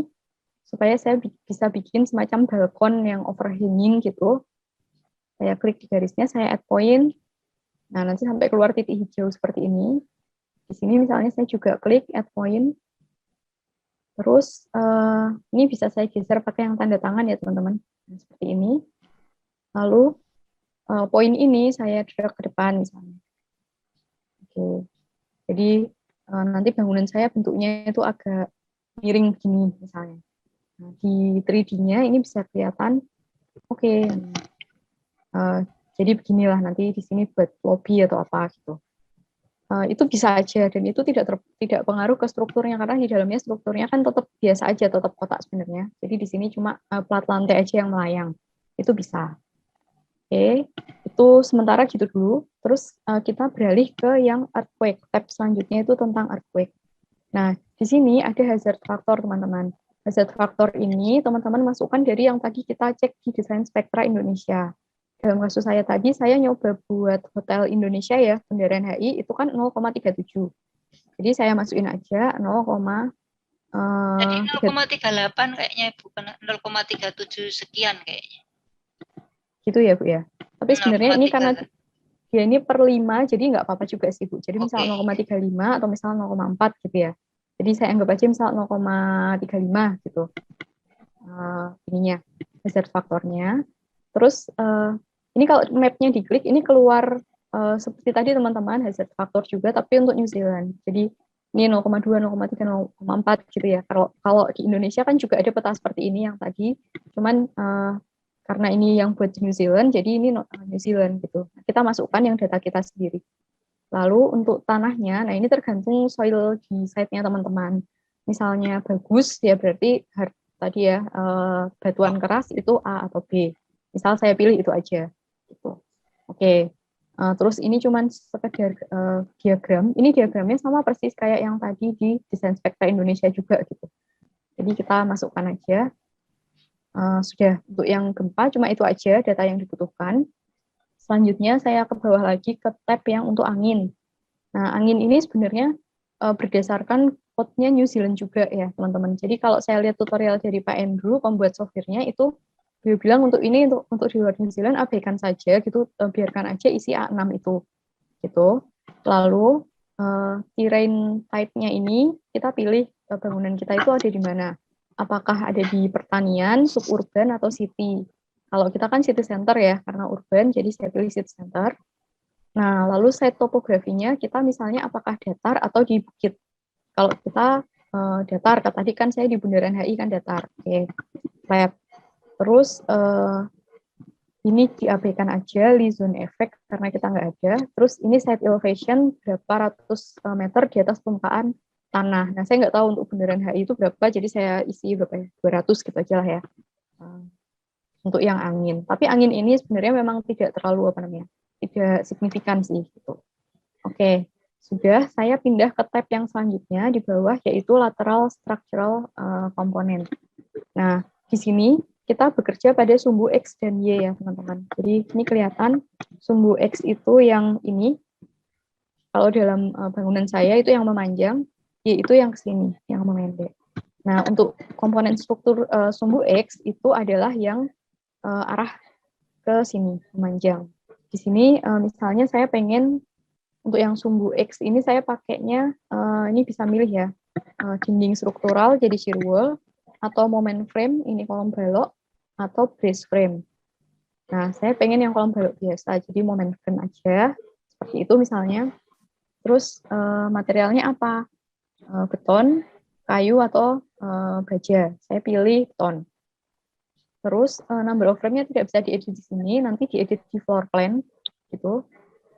supaya saya bisa bikin semacam balkon yang overhanging gitu. Saya klik di garisnya, saya add point. Nah, nanti sampai keluar titik hijau seperti ini. Di sini misalnya saya juga klik add point. Terus ini bisa saya geser pakai yang tanda tangan ya teman-teman. Nah, seperti ini. Lalu poin ini saya drag ke depan misalnya. Oke. Jadi nanti bangunan saya bentuknya itu agak miring begini misalnya. Nah, di 3D-nya ini bisa kelihatan. Oke. Jadi beginilah nanti di sini buat lobby atau apa gitu. itu bisa aja, dan itu tidak pengaruh ke strukturnya, karena di dalamnya strukturnya kan tetap biasa aja, tetap kotak sebenarnya. Jadi di sini cuma plat lantai aja yang melayang, itu bisa. Oke, itu sementara gitu dulu. Terus kita beralih ke yang earthquake. Tab selanjutnya itu tentang earthquake. Nah, di sini ada hazard factor, teman-teman. Hazard factor ini teman-teman masukkan dari yang tadi kita cek di desain spektra Indonesia. Dalam kasus saya tadi, saya nyoba buat Hotel Indonesia ya, Bundaran HI, itu kan 0,37. Jadi saya masukin aja 0,37. Jadi 0,38 kayaknya, bukan 0,37 sekian kayaknya. Gitu ya, Bu ya. Tapi sebenarnya ini karena 0,3. ya ini per 5, jadi nggak apa-apa juga sih, Bu. Jadi misal Oke. 0,35 atau misal 0,4 gitu ya. Jadi saya anggap aja misal 0,35 gitu. Ininya, hazard faktornya. Terus ini kalau mapnya diklik, ini keluar seperti tadi teman-teman, hazard faktor juga, tapi untuk New Zealand. Jadi ini 0,2, 0,3, 0,4 gitu ya. Kalau di Indonesia kan juga ada peta seperti ini yang tadi, cuman karena ini yang buat New Zealand, jadi ini New Zealand gitu. Kita masukkan yang data kita sendiri. Lalu untuk tanahnya, nah ini tergantung soil di site-nya teman-teman. Misalnya bagus, ya berarti tadi ya batuan keras itu A atau B. Misal saya pilih itu aja. Gitu. Oke. Terus ini cuman sekedar diagram. Ini diagramnya sama persis kayak yang tadi di desain spektra Indonesia juga gitu. Jadi kita masukkan aja. Sudah untuk yang gempa cuma itu aja data yang dibutuhkan. Selanjutnya saya ke bawah lagi ke tab yang untuk angin. Nah, angin ini sebenarnya berdasarkan code-nya New Zealand juga ya, teman-teman. Jadi kalau saya lihat tutorial dari Pak Andrew, pembuat software-nya itu dia bilang untuk ini untuk di luar New Zealand abaikan saja gitu, biarkan aja isi A6 itu gitu. Lalu terrain type-nya ini kita pilih bangunan kita itu ada di mana. Apakah ada di pertanian, suburban atau city. Kalau kita kan city center ya, karena urban jadi saya pilih city center. Nah, lalu site topografinya kita misalnya apakah datar atau di bukit. Kalau kita datar, tadi kan saya di Bundaran HI kan datar. Oke, lab. Terus ini diabaikan aja, Lee zone effect karena kita nggak ada. Terus ini site elevation berapa ratus meter di atas permukaan tanah. Nah, saya nggak tahu untuk Bundaran HI itu berapa, jadi saya isi berapa ya, 200 gitu aja lah ya. Untuk yang angin. Tapi angin ini sebenarnya memang tidak terlalu apa namanya, tidak signifikan sih gitu. Oke, sudah saya pindah ke tab yang selanjutnya di bawah yaitu lateral structural component. Nah, di sini kita bekerja pada sumbu X dan Y ya teman-teman. Jadi ini kelihatan sumbu X itu yang ini. Kalau dalam bangunan saya itu yang memanjang, Y itu yang kesini, yang memendek. Nah, untuk komponen struktur sumbu X itu adalah yang arah ke sini, memanjang. Di sini misalnya saya pengen untuk yang sumbu X ini saya pakainya, ini bisa milih ya, dinding struktural jadi shear wall, atau moment frame, ini kolom balok, atau brace frame. Nah, saya pengen yang kolom balok biasa, jadi moment frame aja, seperti itu misalnya. Terus materialnya apa? Beton, kayu, atau baja. Saya pilih beton. Terus number of frame-nya tidak bisa diedit di sini, nanti diedit di floor plan gitu.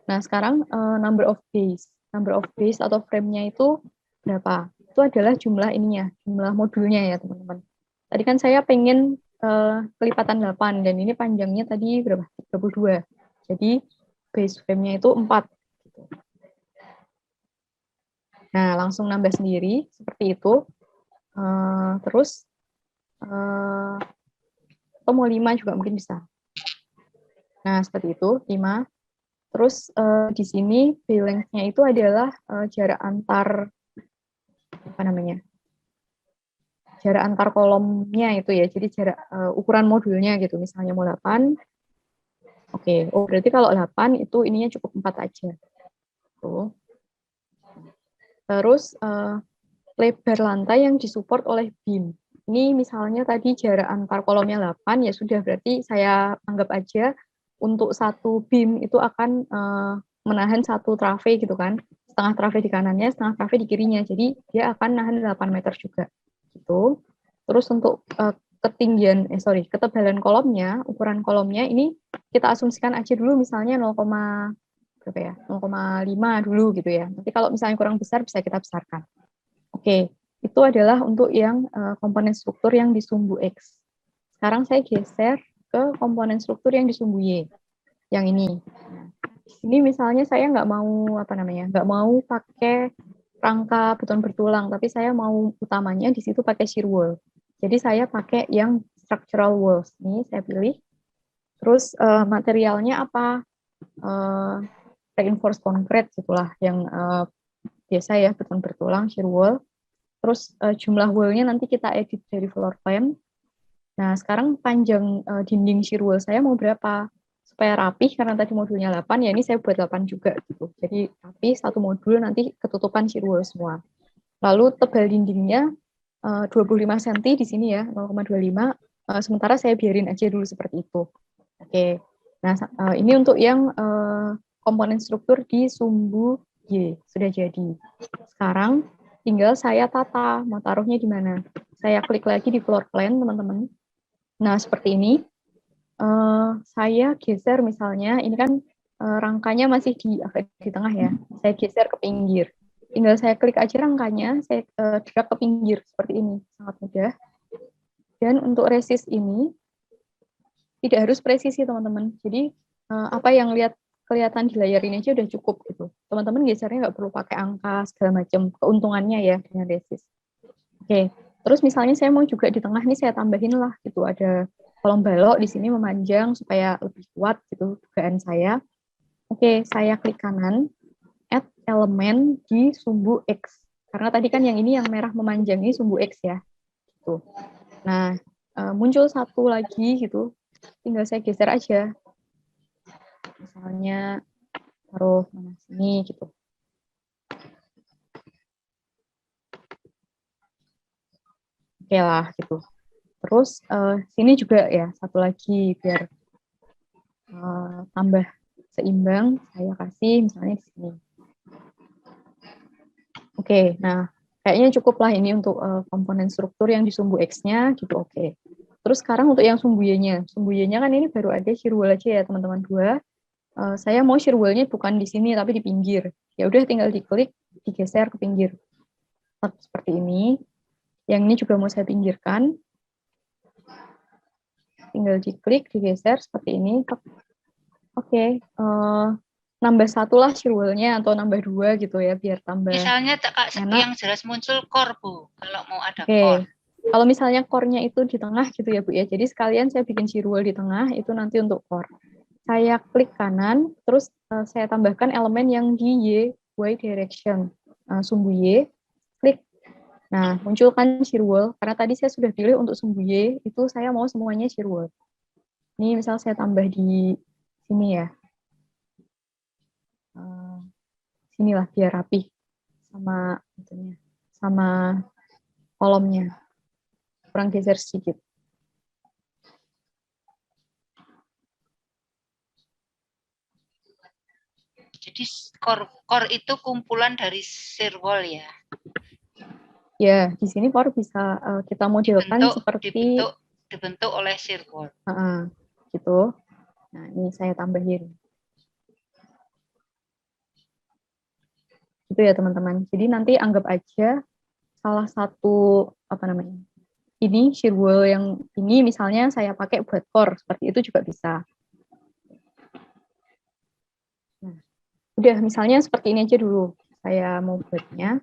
Nah, sekarang number of base. Number of base atau frame-nya itu berapa? Itu adalah jumlah ininya, jumlah modulnya ya, teman-teman. Tadi kan saya pengen kelipatan 8 dan ini panjangnya tadi berapa? 32. Jadi base frame-nya itu 4 gitu. Nah, langsung nambah sendiri seperti itu. Terus atau mau 5 juga mungkin bisa. Nah, seperti itu, 5. Terus di sini length-nya itu adalah jarak antar apa namanya? Jarak antar kolomnya itu ya. Jadi jarak ukuran modulnya gitu. Misalnya mau 8. Oke, oh berarti kalau 8 itu ininya cukup 4 aja. Tuh. Terus lebar lantai yang disupport oleh beam. Ini misalnya tadi jarak antar kolomnya 8, ya sudah berarti saya anggap aja untuk satu beam itu akan menahan satu trave gitu kan. Setengah trave di kanannya, setengah trave di kirinya. Jadi dia akan nahan 8 meter juga. Gitu. Terus untuk ketebalan kolomnya, ukuran kolomnya ini kita asumsikan aja dulu misalnya 0,8 berapa ya, 0,5 dulu gitu ya. Tapi kalau misalnya kurang besar bisa kita besarkan. Oke, itu adalah untuk yang komponen struktur yang di sumbu X. Sekarang saya geser ke komponen struktur yang di sumbu Y, yang ini. Nah, ini misalnya saya nggak mau nggak mau pakai rangka beton bertulang, tapi saya mau utamanya di situ pakai shear wall. Jadi saya pakai yang structural walls. Ini saya pilih. Terus materialnya apa? Reinforced concrete gitulah yang biasa ya, beton bertulang, shear wall. Terus jumlah wall-nya nanti kita edit dari floor plan. Nah, sekarang panjang dinding shear wall saya mau berapa? Supaya rapih, karena tadi modulnya 8, ya ini saya buat 8 juga gitu. Jadi rapih, satu modul nanti ketutupan shear wall semua. Lalu tebal dindingnya 25 cm di sini ya, 0,25. Sementara saya biarin aja dulu seperti itu. Oke. Nah, ini untuk yang komponen struktur di sumbu Y sudah jadi. Sekarang tinggal saya tata, mau taruhnya di mana. Saya klik lagi di floor plan, teman-teman. Nah, seperti ini. Saya geser misalnya, ini kan rangkanya masih di tengah ya. Saya geser ke pinggir. Tinggal saya klik aja rangkanya, saya drag ke pinggir seperti ini, sangat mudah. Dan untuk resist ini tidak harus presisi teman-teman. Jadi apa yang kelihatan di layar ini aja udah cukup gitu. Teman-teman gesernya nggak perlu pakai angka segala macam, keuntungannya ya dengan resist. Oke, terus misalnya saya mau juga di tengah nih saya tambahin lah gitu, ada kolom balok di sini memanjang supaya lebih kuat gitu dugaan saya. Oke, saya klik kanan, add elemen di sumbu X. Karena tadi kan yang ini yang merah memanjang ini sumbu X ya. Gitu. Nah, muncul satu lagi gitu, tinggal saya geser aja. Misalnya taruh mana sini gitu. Oke lah gitu. Terus sini juga ya satu lagi biar tambah seimbang, saya kasih misalnya di sini. Oke, nah kayaknya cukup lah ini untuk komponen struktur yang di sumbu X-nya gitu. Oke. Terus sekarang untuk yang sumbu Y-nya. Sumbu Y-nya kan ini baru ada shear wall aja ya teman-teman 2. Saya mau shear wall-nya bukan di sini tapi di pinggir. Ya udah tinggal diklik, digeser ke pinggir. Seperti ini. Yang ini juga mau saya pinggirkan. Tinggal diklik, digeser seperti ini. Oke, nambah satu lah shear wall-nya atau nambah 2 gitu ya biar tambah misalnya enak. yang jelas muncul core Bu, kalau mau ada Oke. core. Kalau misalnya core-nya itu di tengah gitu ya Bu ya, jadi sekalian saya bikin shear wall di tengah, itu nanti untuk core. Saya klik kanan, terus saya tambahkan elemen yang di Y direction, sumbu Y, klik. Nah, munculkan shear wall, karena tadi saya sudah pilih untuk sumbu Y, itu saya mau semuanya shear wall. Ini misal saya tambah di sini ya. Sinilah biar rapi sama itunya, sama kolomnya. Kurang geser sedikit. Jadi core itu kumpulan dari shear wall ya. Ya, di sini core bisa kita modelkan seperti dibentuk oleh shear wall. Gitu. Nah, ini saya tambahin. Gitu ya, teman-teman. Jadi nanti anggap aja salah satu ini shear wall yang ini misalnya saya pakai buat core, seperti itu juga bisa. Nah, udah misalnya seperti ini aja dulu. Saya mau buatnya.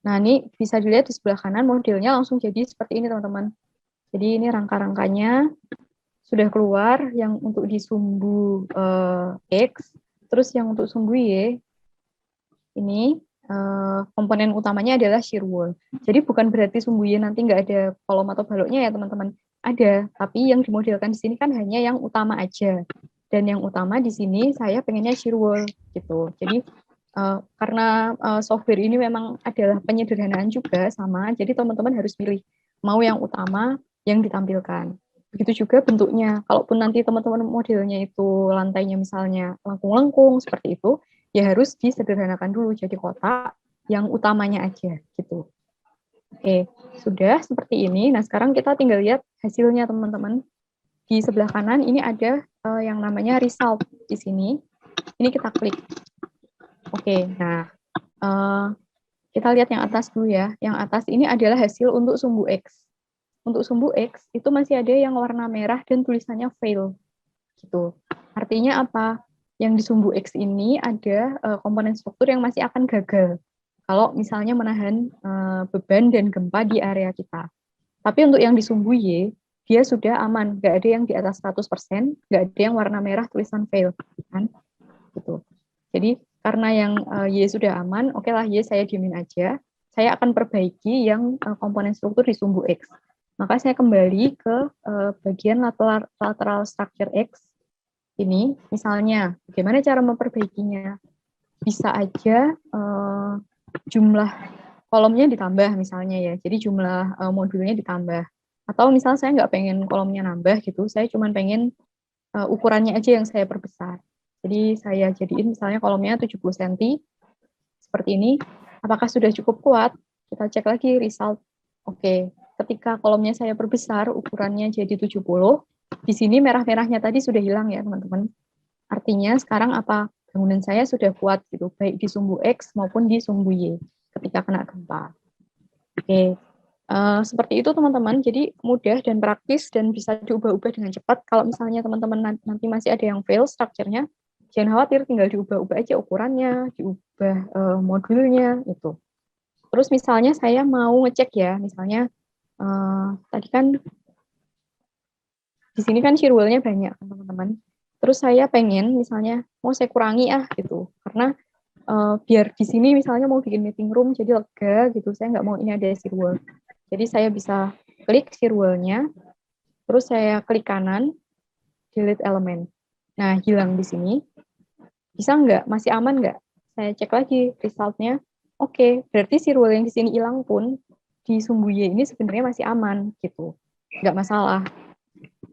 Nah, ini bisa dilihat di sebelah kanan modelnya langsung jadi seperti ini, teman-teman. Jadi ini rangka-rangkanya sudah keluar yang untuk di sumbu X, terus yang untuk sumbu Y ini komponen utamanya adalah shear wall. Jadi bukan berarti sumbu Y nanti nggak ada kolom atau baloknya ya teman-teman. Ada, tapi yang dimodelkan di sini kan hanya yang utama aja. Dan yang utama di sini saya pengennya shear wall gitu. Jadi karena software ini memang adalah penyederhanaan juga sama, jadi teman-teman harus pilih mau yang utama yang ditampilkan. Begitu juga bentuknya. Kalaupun nanti teman-teman modelnya itu lantainya misalnya lengkung-lengkung seperti itu, ya harus disederhanakan dulu jadi kotak yang utamanya aja gitu. Oke, sudah seperti ini. Nah, sekarang kita tinggal lihat hasilnya teman-teman. Di sebelah kanan ini ada yang namanya result di sini. Ini kita klik. Oke, nah kita lihat yang atas dulu ya. Yang atas ini adalah hasil untuk sumbu X. Untuk sumbu X itu masih ada yang warna merah dan tulisannya fail. Gitu. Artinya apa? Yang di sumbu X ini ada komponen struktur yang masih akan gagal. Kalau misalnya menahan beban dan gempa di area kita. Tapi untuk yang di sumbu Y, dia sudah aman. Nggak ada yang di atas 100%, nggak ada yang warna merah tulisan fail. Kan? Gitu. Jadi karena yang Y sudah aman, oke lah Y saya diemin aja. Saya akan perbaiki yang komponen struktur di sumbu X. Maka saya kembali ke bagian lateral structure X. Ini misalnya, bagaimana cara memperbaikinya? Bisa aja jumlah kolomnya ditambah misalnya ya. Jadi jumlah modulnya ditambah. Atau misalnya saya nggak pengen kolomnya nambah gitu, saya cuma pengen ukurannya aja yang saya perbesar. Jadi saya jadiin misalnya kolomnya 70 cm seperti ini. Apakah sudah cukup kuat? Kita cek lagi result. Oke, ketika kolomnya saya perbesar, ukurannya jadi 70. Di sini merah-merahnya tadi sudah hilang ya teman-teman. Artinya sekarang apa? Bangunan saya sudah kuat gitu, baik di sumbu X maupun di sumbu Y ketika kena gempa. Oke, seperti itu teman-teman. Jadi mudah dan praktis dan bisa diubah-ubah dengan cepat. Kalau misalnya teman-teman nanti masih ada yang fail strukturnya, jangan khawatir, tinggal diubah-ubah aja ukurannya, diubah modulnya itu. Terus misalnya saya mau ngecek ya, misalnya tadi kan di sini kan shear wall-nya banyak teman-teman. Terus saya pengen misalnya mau saya kurangi gitu, karena biar di sini misalnya mau bikin meeting room jadi lega gitu, saya nggak mau ini ada shear wall. Jadi saya bisa klik shear wall-nya, terus saya klik kanan, delete element. Nah, hilang di sini. Bisa nggak? Masih aman nggak? Saya cek lagi result-nya. Oke, berarti shear wall yang di sini hilang pun di sumbu Y ini sebenarnya masih aman gitu. Nggak masalah.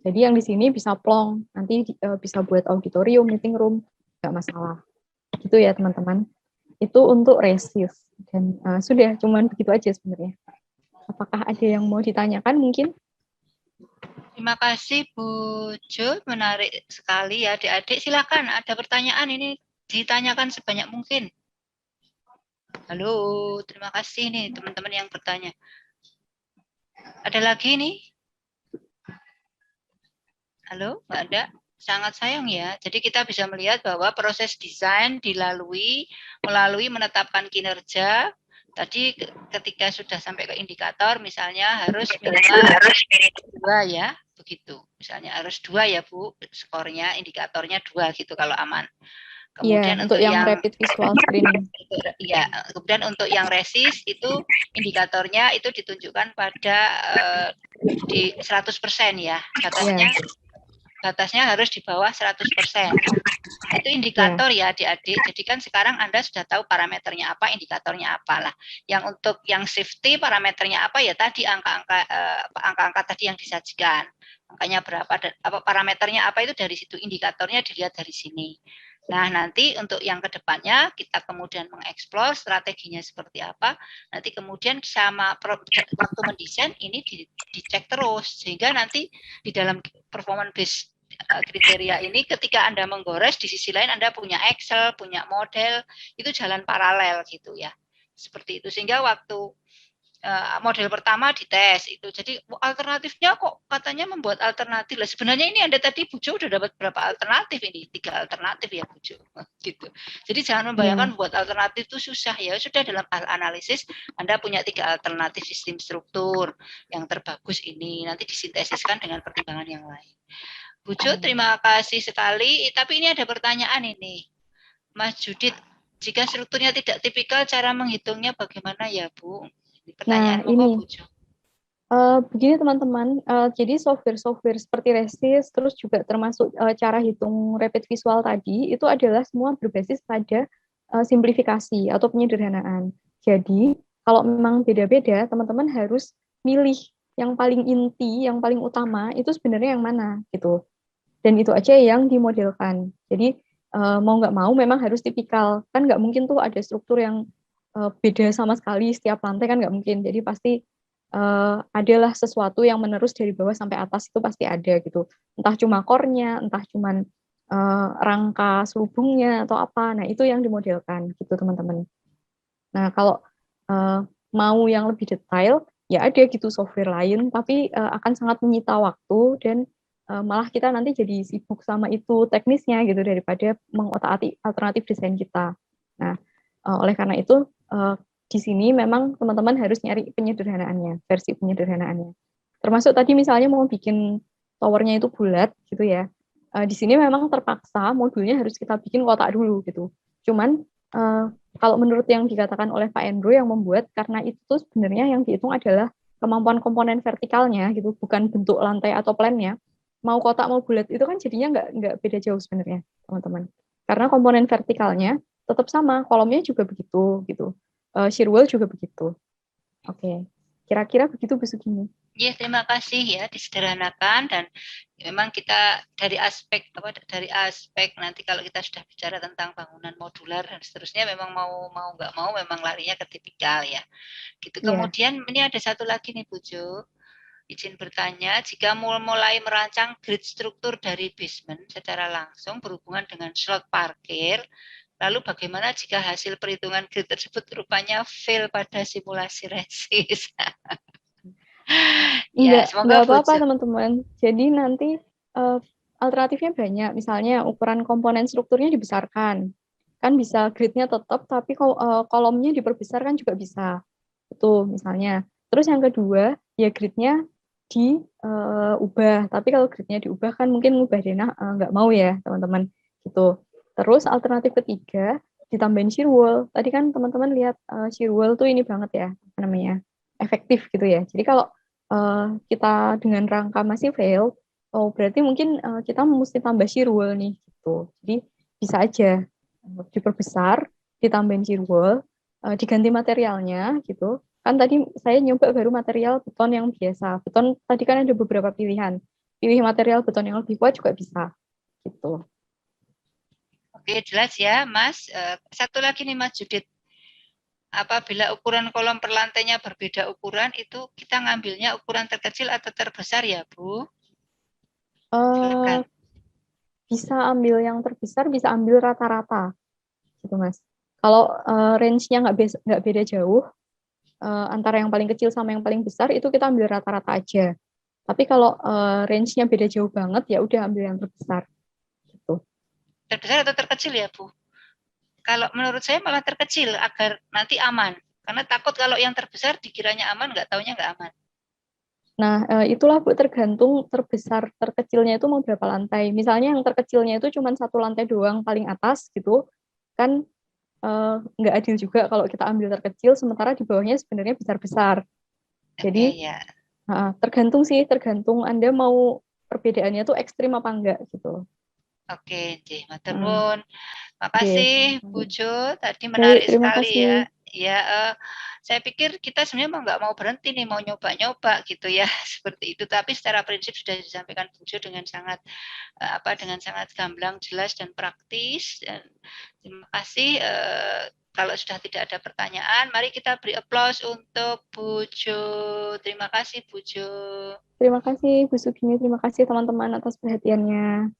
Jadi yang di sini bisa plong, nanti bisa buat auditorium, meeting room, nggak masalah. Gitu ya teman-teman. Itu untuk resist. Dan sudah, cuman begitu aja sebenarnya. Apakah ada yang mau ditanyakan mungkin? Terima kasih Bu Jo, menarik sekali ya adik-adik. Silakan ada pertanyaan ini ditanyakan sebanyak mungkin. Halo, terima kasih nih teman-teman yang bertanya. Ada lagi nih? Halo, Mbak Ada? Sangat sayang ya. Jadi kita bisa melihat bahwa proses desain melalui menetapkan kinerja. Tadi ketika sudah sampai ke indikator, misalnya harus minimal 2 ya, begitu. Misalnya harus 2 ya Bu, skornya, indikatornya 2 gitu kalau aman. Kemudian ya, untuk yang rapid visual screening. Ya, kemudian untuk yang resist itu indikatornya itu ditunjukkan pada di 100% ya. Batasnya harus di bawah 100%. Itu indikator ya adik-adik. Jadi kan sekarang Anda sudah tahu parameternya apa, indikatornya apalah. Yang untuk yang safety parameternya apa ya tadi angka-angka tadi yang disajikan. Angkanya berapa dan apa parameternya apa itu dari situ, indikatornya dilihat dari sini. Nah, nanti untuk yang kedepannya kita kemudian mengeksplor strateginya seperti apa. Nanti kemudian sama waktu mendesain ini dicek terus sehingga nanti di dalam performance based kriteria ini ketika Anda menggores di sisi lain Anda punya Excel, punya model, itu jalan paralel gitu ya. Seperti itu sehingga waktu model pertama dites itu. Jadi alternatifnya kok katanya membuat alternatif lah. Sebenarnya ini Anda tadi Bu Jo udah dapat berapa alternatif ini? 3 alternatif ya Bu Jo. Gitu. Jadi jangan membayangkan buat alternatif itu susah ya. Sudah dalam analisis Anda punya 3 alternatif sistem struktur yang terbagus ini. Nanti disintesiskan dengan pertimbangan yang lain. Bu Jo, terima kasih sekali. Tapi ini ada pertanyaan ini. Mas Judit, jika strukturnya tidak tipikal, cara menghitungnya bagaimana ya Bu? Pertanyaan ini begini teman-teman, jadi software seperti Resist, terus juga termasuk cara hitung rapid visual tadi, itu adalah semua berbasis pada simplifikasi atau penyederhanaan. Jadi kalau memang beda-beda, teman-teman harus milih yang paling inti, yang paling utama itu sebenarnya yang mana gitu. Dan itu aja yang dimodelkan. Jadi mau nggak mau memang harus tipikal. Kan nggak mungkin tuh ada struktur yang beda sama sekali setiap lantai, kan nggak mungkin. Jadi pasti adalah sesuatu yang menerus dari bawah sampai atas, itu pasti ada gitu. Entah cuma core-nya, entah cuma rangka selubungnya atau apa. Nah, itu yang dimodelkan gitu, teman-teman. Nah, kalau mau yang lebih detail, ya ada gitu software lain, tapi akan sangat menyita waktu dan malah kita nanti jadi sibuk sama itu teknisnya gitu daripada mengotak-atik alternatif desain kita. Nah, oleh karena itu di sini memang teman-teman harus nyari penyederhanaannya, versi penyederhanaannya. Termasuk tadi misalnya mau bikin towernya itu bulat gitu ya. Di sini memang terpaksa modulnya harus kita bikin kotak dulu gitu. Cuman kalau menurut yang dikatakan oleh Pak Endro yang membuat, karena itu tuh sebenarnya yang dihitung adalah kemampuan komponen vertikalnya gitu, bukan bentuk lantai atau plannya. Mau kotak mau bulat itu kan jadinya nggak beda jauh sebenarnya, teman-teman. Karena komponen vertikalnya tetap sama, kolomnya juga begitu gitu. Shear wall juga begitu. Oke, kira-kira begitu Bu Sugini. Ya, terima kasih ya, disederhanakan dan memang kita dari aspek nanti kalau kita sudah bicara tentang bangunan modular dan seterusnya memang mau nggak mau memang larinya ke tipikal ya. Gitu. Yeah. Kemudian ini ada satu lagi nih Bu Jo. Izin bertanya, jika mulai merancang grid struktur dari basement secara langsung berhubungan dengan slot parkir, lalu bagaimana jika hasil perhitungan grid tersebut rupanya fail pada simulasi resist? Ya, Enggak semoga apa-apa Bojo. teman-teman. Jadi nanti uh, alternatifnya banyak. Misalnya ukuran komponen strukturnya dibesarkan. Kan bisa gridnya tetap, tapi kolomnya diperbesar kan juga bisa. Itu misalnya. Terus yang kedua, ya gridnya diubah. Tapi kalau gridnya diubah kan mungkin ngubah denah nggak mau ya teman-teman. Gitu. Terus alternatif ketiga, ditambahin shear wall. Tadi kan teman-teman lihat shear wall tuh ini banget ya, apa namanya, efektif gitu ya. Jadi kalau kita dengan rangka masih fail, oh berarti mungkin kita mesti tambah shear wall nih gitu. Jadi bisa aja diperbesar, ditambahin shear wall, diganti materialnya gitu. Kan tadi saya nyoba baru material beton yang biasa. Beton tadi kan ada beberapa pilihan. Pilih material beton yang lebih kuat juga bisa gitu. Oke, jelas ya, Mas. Satu lagi nih, Mas Judit. Apabila ukuran kolom per lantainya berbeda ukuran, itu kita ngambilnya ukuran terkecil atau terbesar ya, Bu? Uh, Silakan. bisa ambil yang terbesar, bisa ambil rata-rata gitu Mas. Kalau range-nya nggak beda jauh, antara yang paling kecil sama yang paling besar itu kita ambil rata-rata aja. Tapi kalau range-nya beda jauh banget ya udah ambil yang terbesar. Gitu. Terbesar atau terkecil ya, Bu? Kalau menurut saya malah terkecil agar nanti aman. Karena takut kalau yang terbesar dikiranya aman, nggak taunya nggak aman. Nah, itulah Bu, tergantung terbesar terkecilnya itu mau berapa lantai. Misalnya yang terkecilnya itu cuma satu lantai doang paling atas gitu, kan nggak adil juga kalau kita ambil terkecil sementara di bawahnya sebenarnya besar-besar. Oke, Jadi ya. tergantung sih, tergantung Anda mau perbedaannya tuh ekstrim apa enggak gitu. Oke, matur Uh, nuwun. Oke, Makasih Bu Jo, tadi baik, menarik terima sekali ya. kasih. Ya, saya pikir kita sebenarnya mau nggak mau berhenti nih, mau nyoba-nyoba gitu ya, seperti itu. Tapi secara prinsip sudah disampaikan Bu Jo dengan sangat dengan sangat gamblang, jelas dan praktis. Dan terima kasih. Kalau sudah tidak ada pertanyaan, mari kita beri aplaus untuk Bu Jo. Terima kasih Bu Jo. Terima kasih Bu Sugini, terima kasih teman-teman atas perhatiannya.